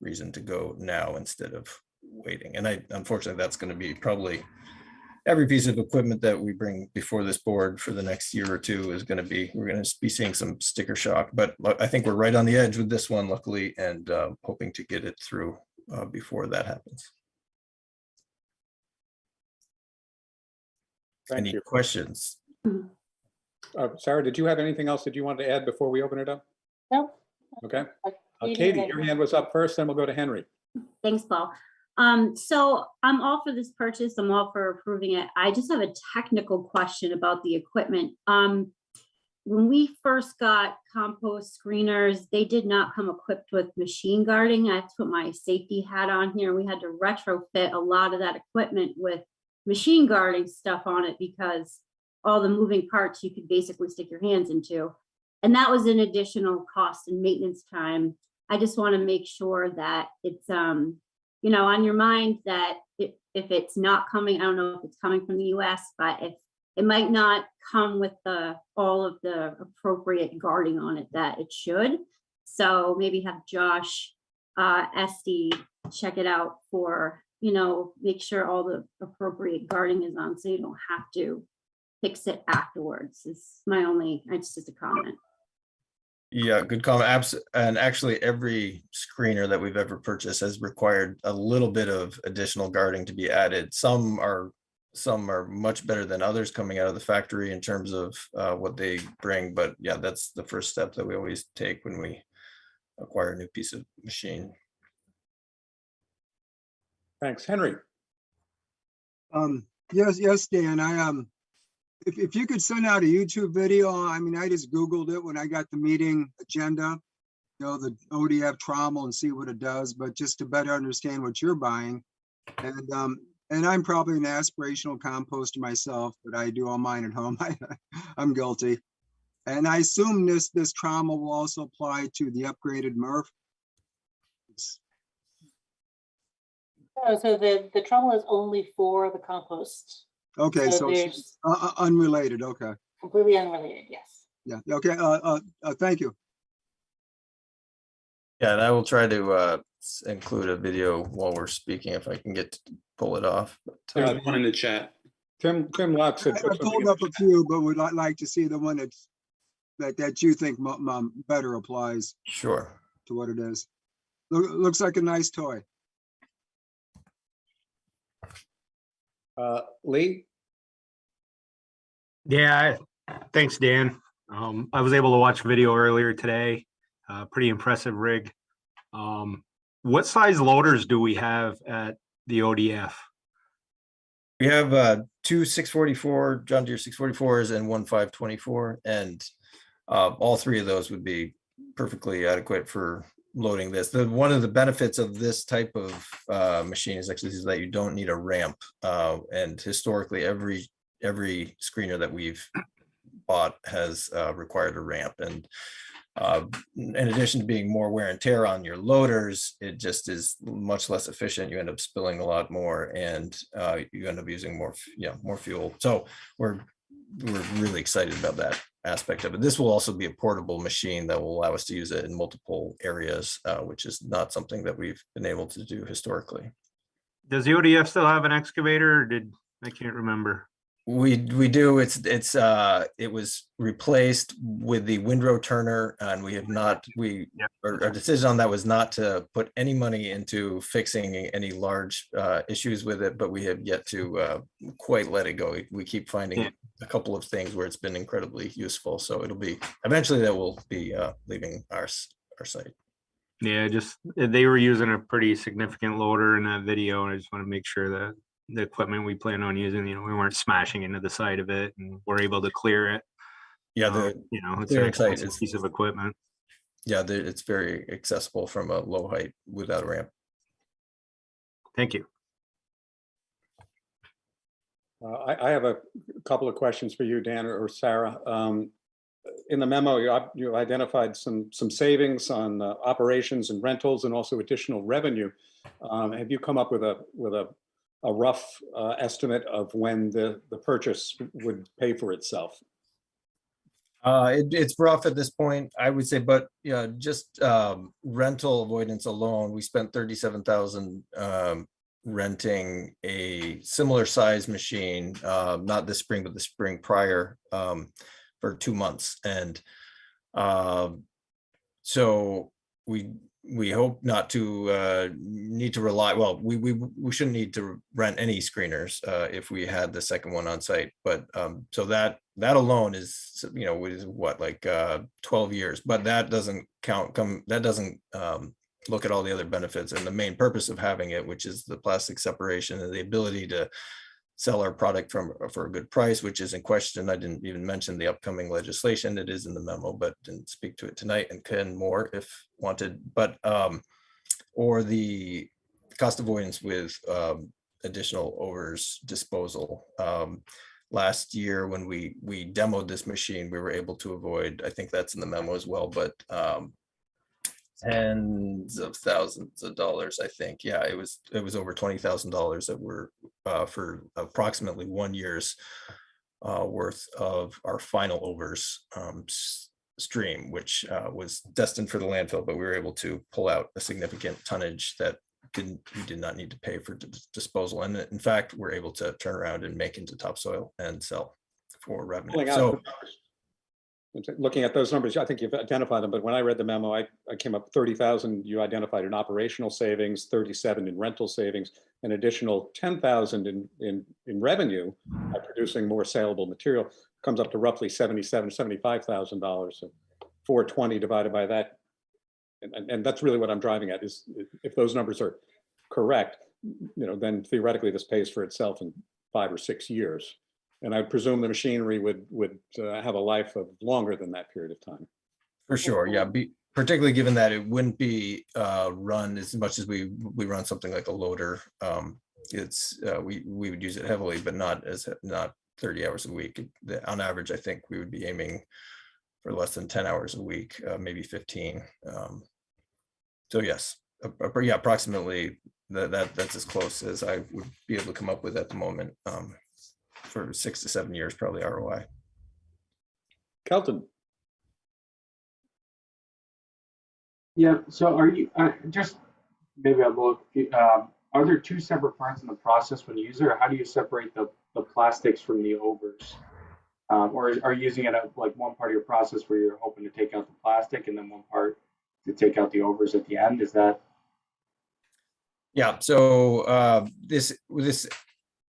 reason to go now instead of waiting. And unfortunately, that's going to be probably every piece of equipment that we bring before this board for the next year or two is going to be, we're going to be seeing some sticker shock, but I think we're right on the edge with this one, luckily, and hoping to get it through before that happens. Thank Any you. questions? Sarah, did you have anything else that you wanted to add before we open it up? No. Okay. Katie, your hand was up first, then we'll go to Henry. Thanks, Paul. So I'm all for this purchase. I'm all for approving it. I just have a technical question about the equipment. When we first got compost screeners, they did not come equipped with machine guarding. I have to put my safety hat on here. We had to retrofit a lot of that equipment with machine guarding stuff on it because all the moving parts you could basically stick your hands into. And that was an additional cost and maintenance time. I just want to make sure that it's, on your mind that if it's not coming, I don't know if it's coming from the US, but if it might not come with all of the appropriate guarding on it that it should. So maybe have Josh Esty check it out for, make sure all the appropriate guarding is on so you don't have to fix it afterwards. It's just a comment. Yeah, good comment. And actually every screener that we've ever purchased has required a little bit of additional guarding to be added. Some are much better than others coming out of the factory in terms of what they bring. But yeah, that's the first step that we always take when we acquire a new piece of machine. Thanks. Henry. Yes, Dan, if you could send out a YouTube video, I just Googled it when I got the meeting agenda, the ODF Trommel, and see what it does, but just to better understand what you're buying. And I'm probably an aspirational composter myself, but I do all mine at home. I'm guilty. And I assume this trauma will also apply to the upgraded MRF. Oh, so the Trommel is only for the compost. Okay, So so there's it's unrelated, okay. completely unrelated, yes. Yeah, okay, thank you. Yeah, and I will try to include a video while we're speaking if I can get to pull it off. But, There's one in the chat. Tim Locke said. I pulled up a few, but would like to see the one that you think better applies sure. to what it is. Looks like a nice toy. Lee? Yeah, thanks, Dan. I was able to watch video earlier today. Pretty impressive rig. What size loaders do we have at the ODF? We have two 644 John Deere 644s and one 524, and all three of those would be perfectly adequate for loading this. One of the benefits of this type of machine is actually that you don't need a ramp. And historically, every screener that we've bought has required a ramp. And in addition to being more wear and tear on your loaders, it just is much less efficient. You end up spilling a lot more, and you end up using more fuel. So we're really excited about that aspect of it. This will also be a portable machine that will allow us to use it in multiple areas, which is not something that we've been able to do historically. Does the ODF still have an excavator, or I can't remember? We do. It was replaced with the windrow turner, and we have not. Our decision on that was not to put any money into fixing any large issues with it, but we have yet to quite let it go. We keep finding a couple of things where it's been incredibly useful. So it'll be eventually that will be leaving our site. Yeah, they were using a pretty significant loader in that video, and I just want to make sure that the equipment we plan on using, we weren't smashing into the side of it, and we're able to clear it. Yeah, it's an expensive piece of equipment. Yeah, it's very accessible from a low height without a ramp. Thank you. I have a couple of questions for you, Dan or Sarah. In the memo, you identified some savings on operations and rentals, and also additional revenue. Have you come up with a rough estimate of when the purchase would pay for itself? It's rough at this point, I would say, but just rental avoidance alone, we spent $37,000 renting a similar size machine, not this spring, but the spring prior, for 2 months. And so we hope not to need to rely. Well, we shouldn't need to rent any screeners if we had the second one on site. But so that alone is is what, like 12 years. But that doesn't look at all the other benefits and the main purpose of having it, which is the plastic separation and the ability to sell our product for a good price, which is in question. I didn't even mention the upcoming legislation. It is in the memo, but didn't speak to it tonight, and can more if wanted. But or the cost avoidance with additional overs disposal. Last year when we demoed this machine, we were able to avoid, I think that's in the memo as well, but tens of thousands of dollars, I think. Yeah, it was over $20,000 that were for approximately 1 year's worth of our final overs stream, which was destined for the landfill, but we were able to pull out a significant tonnage that we did not need to pay for disposal. And in fact, we're able to turn around and make into topsoil and sell for revenue. So looking at those numbers, I think you've identified them, but when I read the memo, I came up 30,000. You identified in operational savings, 37 in rental savings, an additional 10,000 in revenue by producing more saleable material, comes up to roughly $75,000. So 420 divided by that, and that's really what I'm driving at, is if those numbers are correct, then theoretically this pays for itself in 5 or 6 years. And I presume the machinery would have a life of longer than that period of time. For sure, yeah. Particularly given that it wouldn't be run as much as we run something like a loader. We would use it heavily, but not 30 hours a week. On average, I think we would be aiming for less than 10 hours a week, maybe 15. So yes, yeah, approximately that's as close as I would be able to come up with at the moment, for 6 to 7 years, probably ROI. Kelton, Yeah, so are you, just maybe a little, are there two separate parts in the process when you use it, or how do you separate the plastics from the overs? Or are you using it at like one part of your process where you're hoping to take out the plastic and then one part to take out the overs at the end? Is that? Yeah, so this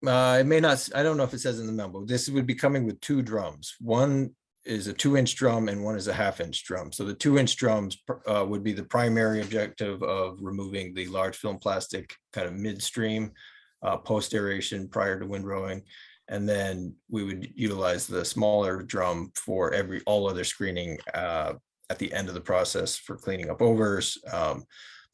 it may not, I don't know if it says in the memo, this would be coming with two drums. One is a 2-inch drum and one is a 1/2-inch drum. So the 2-inch drums would be the primary objective of removing the large film plastic kind of midstream, post aeration prior to windrowing. And then we would utilize the smaller drum for all other screening at the end of the process for cleaning up overs,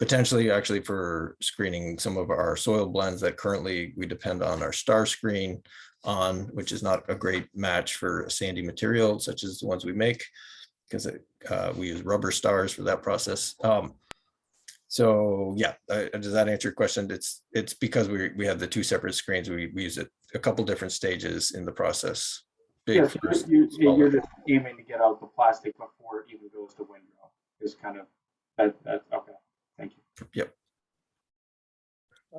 potentially actually for screening some of our soil blends that currently we depend on our star screen on, which is not a great match for a sandy material such as the ones we make, because we use rubber stars for that process. So yeah, does that answer your question? It's because we have the two separate screens. We use it a couple different stages in the process. Yeah, so you're just aiming to get out the plastic before it even goes to windrow. Is kind of that okay. Thank you. Yep.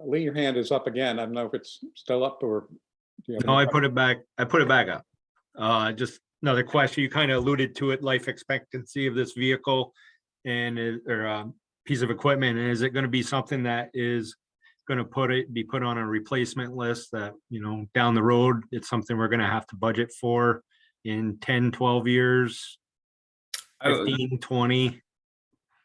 Lee, your hand is up again. I don't know if it's still up or. No, I put it back. I put it back up. Just another question. You kind of alluded to it, life expectancy of this vehicle or piece of equipment. And is it going to be something that is going to be put on a replacement list that, down the road, it's something we're going to have to budget for in 10, 12 years, 15, 20?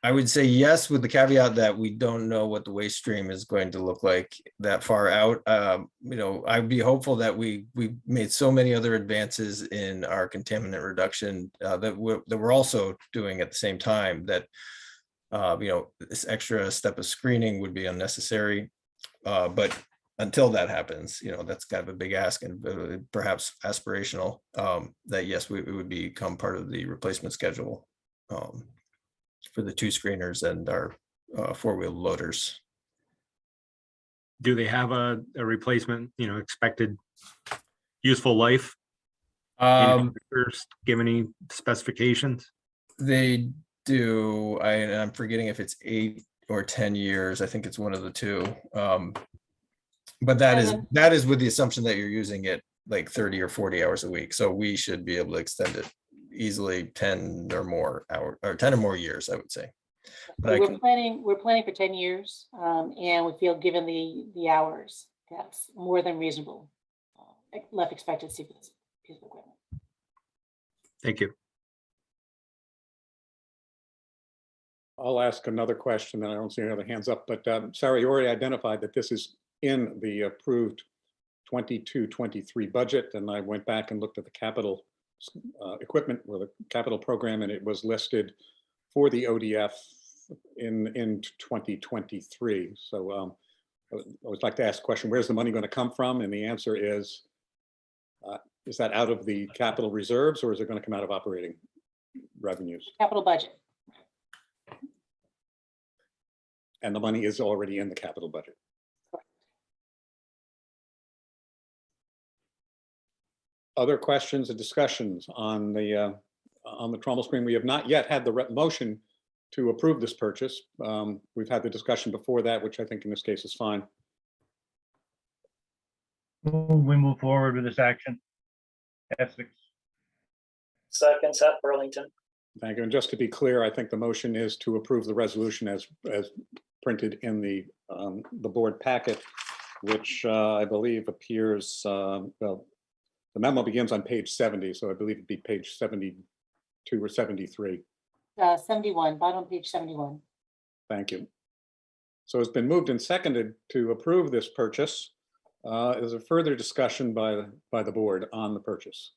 I would say yes, with the caveat that we don't know what the waste stream is going to look like that far out. I'd be hopeful that we made so many other advances in our contaminant reduction that we're also doing at the same time that this extra step of screening would be unnecessary. But until that happens, that's kind of a big ask and perhaps aspirational. That yes, it would become part of the replacement schedule. For the 2 screeners and our 4-wheel loaders. Do they have a replacement, expected useful life? First, give any specifications? They do. I'm forgetting if it's 8 or 10 years. I think it's one of the two. But that is with the assumption that you're using it like 30 or 40 hours a week. So we should be able to extend it easily 10 or more years, I would say. But we're planning for 10 years, and we feel given the hours, that's more than reasonable life expectancy for this piece of equipment. Thank you. I'll ask another question, and I don't see any other hands up, but Sarah, you already identified that this is in the approved 22-23 budget, and I went back and looked at the capital equipment or the capital program, and it was listed for the ODF in 2023. So I would like to ask a question, where's the money going to come from? And the answer is that out of the capital reserves, or is it going to come out of operating revenues? Capital budget. And the money is already in the capital budget. Other questions and discussions on the Trommel Screen? We have not yet had the motion to approve this purchase. We've had the discussion before that, which I think in this case is fine. We move forward with this action. Essex. Second, Seth Burlington. Thank you. And just to be clear, I think the motion is to approve the resolution as printed in the board packet, which I believe appears, well, the memo begins on page 70, so I believe it'd be page 72 or 73. 71, bottom page 71. Thank you. So it's been moved and seconded to approve this purchase. Is there further discussion by the board on the purchase?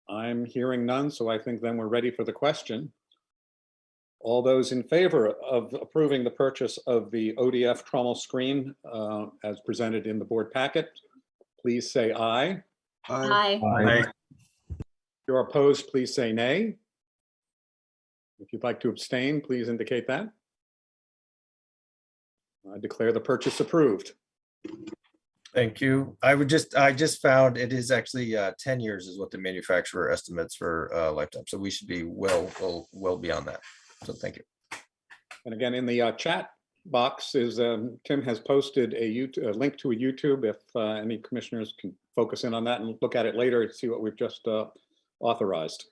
I'm hearing none, so I think then we're ready for the question. All those in favor of approving the purchase of the ODF Trommel Screen as presented in the board packet, please say aye. Aye. Aye. If you're opposed, please say nay. If you'd like to abstain, please indicate that. I declare the purchase approved. Thank you. I just found it is actually 10 years is what the manufacturer estimates for lifetime. So we should be well beyond that. So thank you. And again, in the chat box is Tim has posted a link to a YouTube if any commissioners can focus in on that and look at it later and see what we've just authorized.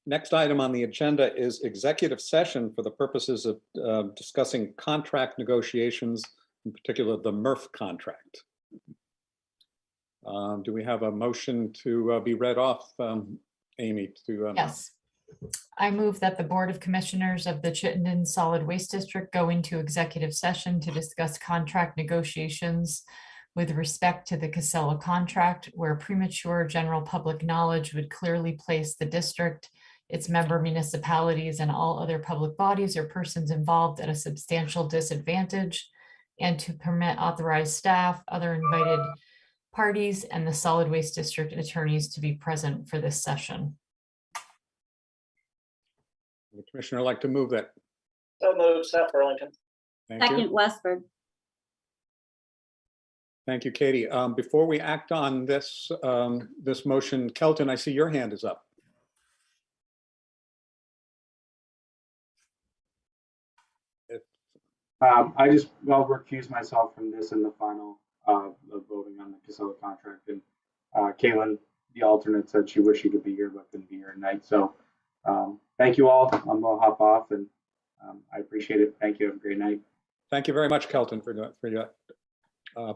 Next item on the agenda is executive session for the purposes of discussing contract negotiations, in particular the MRF contract. Do we have a motion to be read off, Amy? Yes. I move that the Board of Commissioners of the Chittenden Solid Waste District go into executive session to discuss contract negotiations with respect to the Casella contract, where premature general public knowledge would clearly place the district, its member municipalities, and all other public bodies or persons involved at a substantial disadvantage, and to permit authorized staff, other invited parties, and the solid waste district attorneys to be present for this session. The commissioner like to move that. So moved, Seth Burlington. Thank you. Second, Westford. Thank you, Katie. Before we act on this this motion, Kelton, I see your hand is up. I'll recuse myself from this in the final of voting on the Casella contract. And Caitlin, the alternate, said she wished she could be here but couldn't be here tonight. So thank you all. I'm gonna hop off, and I appreciate it. Thank you. Have a great night. Thank you very much, Kelton, for that.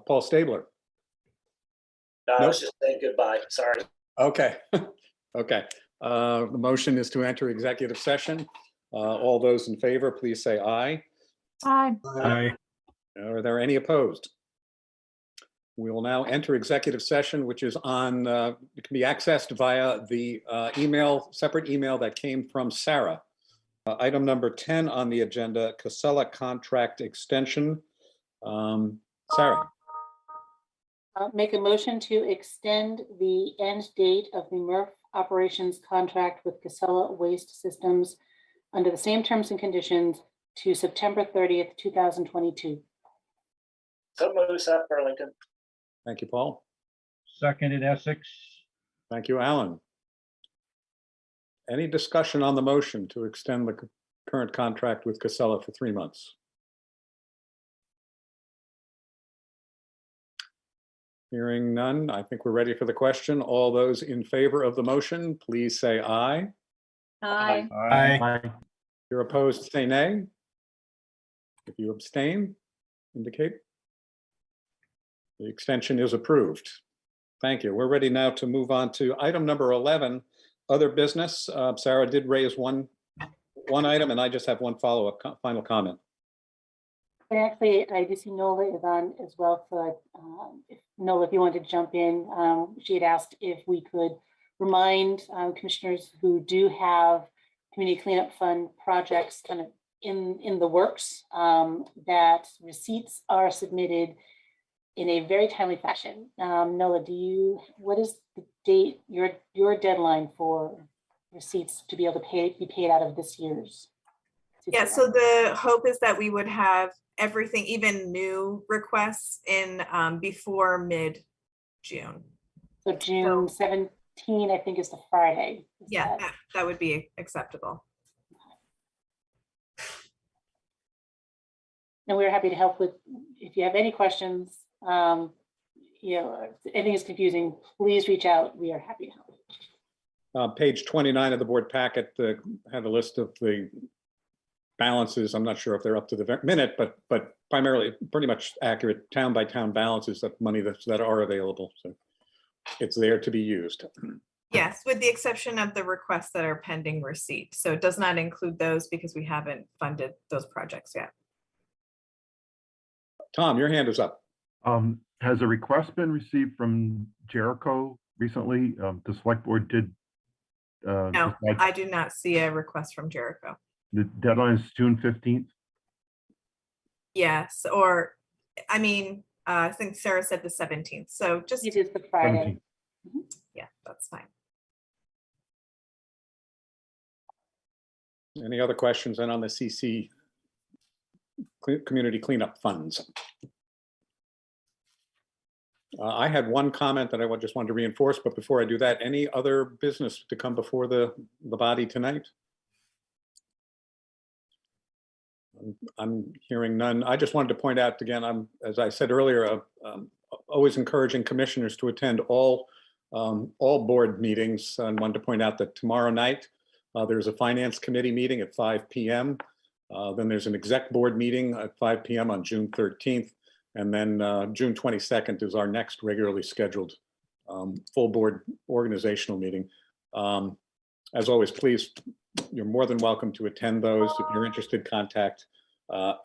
Paul Stabler. No, I Nope. was just saying goodbye. Sorry. Okay. Okay. The motion is to enter executive session. All those in favor, please say aye. Aye. Aye. Are there any opposed? We will now enter executive session, which is on, it can be accessed via the separate email that came from Sarah. Item number 10 on the agenda, Casella contract extension. Sarah. Make a motion to extend the end date of the MRF operations contract with Casella Waste Systems under the same terms and conditions to September 30th, 2022. So moved, Seth Burlington. Thank you, Paul. Seconded, Essex. Thank you, Alan. Any discussion on the motion to extend the current contract with Casella for 3 months? Hearing none, I think we're ready for the question. All those in favor of the motion, please say aye. Aye. Aye. If you're opposed, say nay. If you abstain, indicate. The extension is approved. Thank you. We're ready now to move on to item number 11, other business. Sarah did raise one item, and I just have one follow-up final comment. And actually, I do see Nola is on as well. So Nola, if you wanted to jump in, she had asked if we could remind commissioners who do have community cleanup fund projects kind of in the works that receipts are submitted in a very timely fashion. Nola, what is the date, your deadline for receipts to be able to be paid out of this year's? Yeah, so the hope is that we would have everything, even new requests in before mid-June. So June 17, I think, is the Friday. Yeah, that would be acceptable. And we're happy to help with, if you have any questions, if anything is confusing, please reach out. We are happy to help. Page 29 of the board packet had a list of the balances. I'm not sure if they're up to the minute, but primarily pretty much accurate town by town balances of money that are available. So it's there to be used. Yes, with the exception of the requests that are pending receipt. So it does not include those because we haven't funded those projects yet. Tom, your hand is up. Has a request been received from Jericho recently? The select board did. No, I do not see a request from Jericho. The deadline is June 15th. Yes, or I mean, I think Sarah said the 17th. So just, It is the Friday. yeah, that's fine. Any other questions then on the CC community cleanup funds? I had one comment that I just wanted to reinforce, but before I do that, any other business to come before the body tonight? I'm hearing none. I just wanted to point out again, as I said earlier, always encouraging commissioners to attend all board meetings. I wanted to point out that tomorrow night, there's a finance committee meeting at 5 p.m. Then there's an exec board meeting at 5 p.m. on June 13th. And then June 22nd is our next regularly scheduled full board organizational meeting. As always, please, you're more than welcome to attend those. If you're interested, contact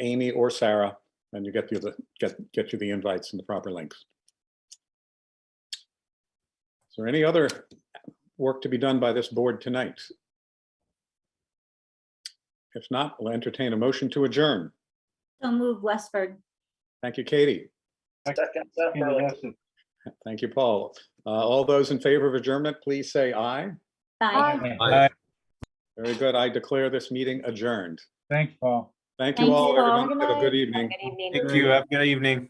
Amy or Sarah, and you get you the invites and the proper links. Is there any other work to be done by this board tonight? If not, we'll entertain a motion to adjourn. So move Westford. Thank you, Katie. Second, Thank you, Paul. All those in favor of adjournment, please say aye. Bye. Aye. Very good. I declare this meeting adjourned. Thanks, Paul. Thank you Thank all. you all. Everyone, have a good evening. Thank you. Have a good evening.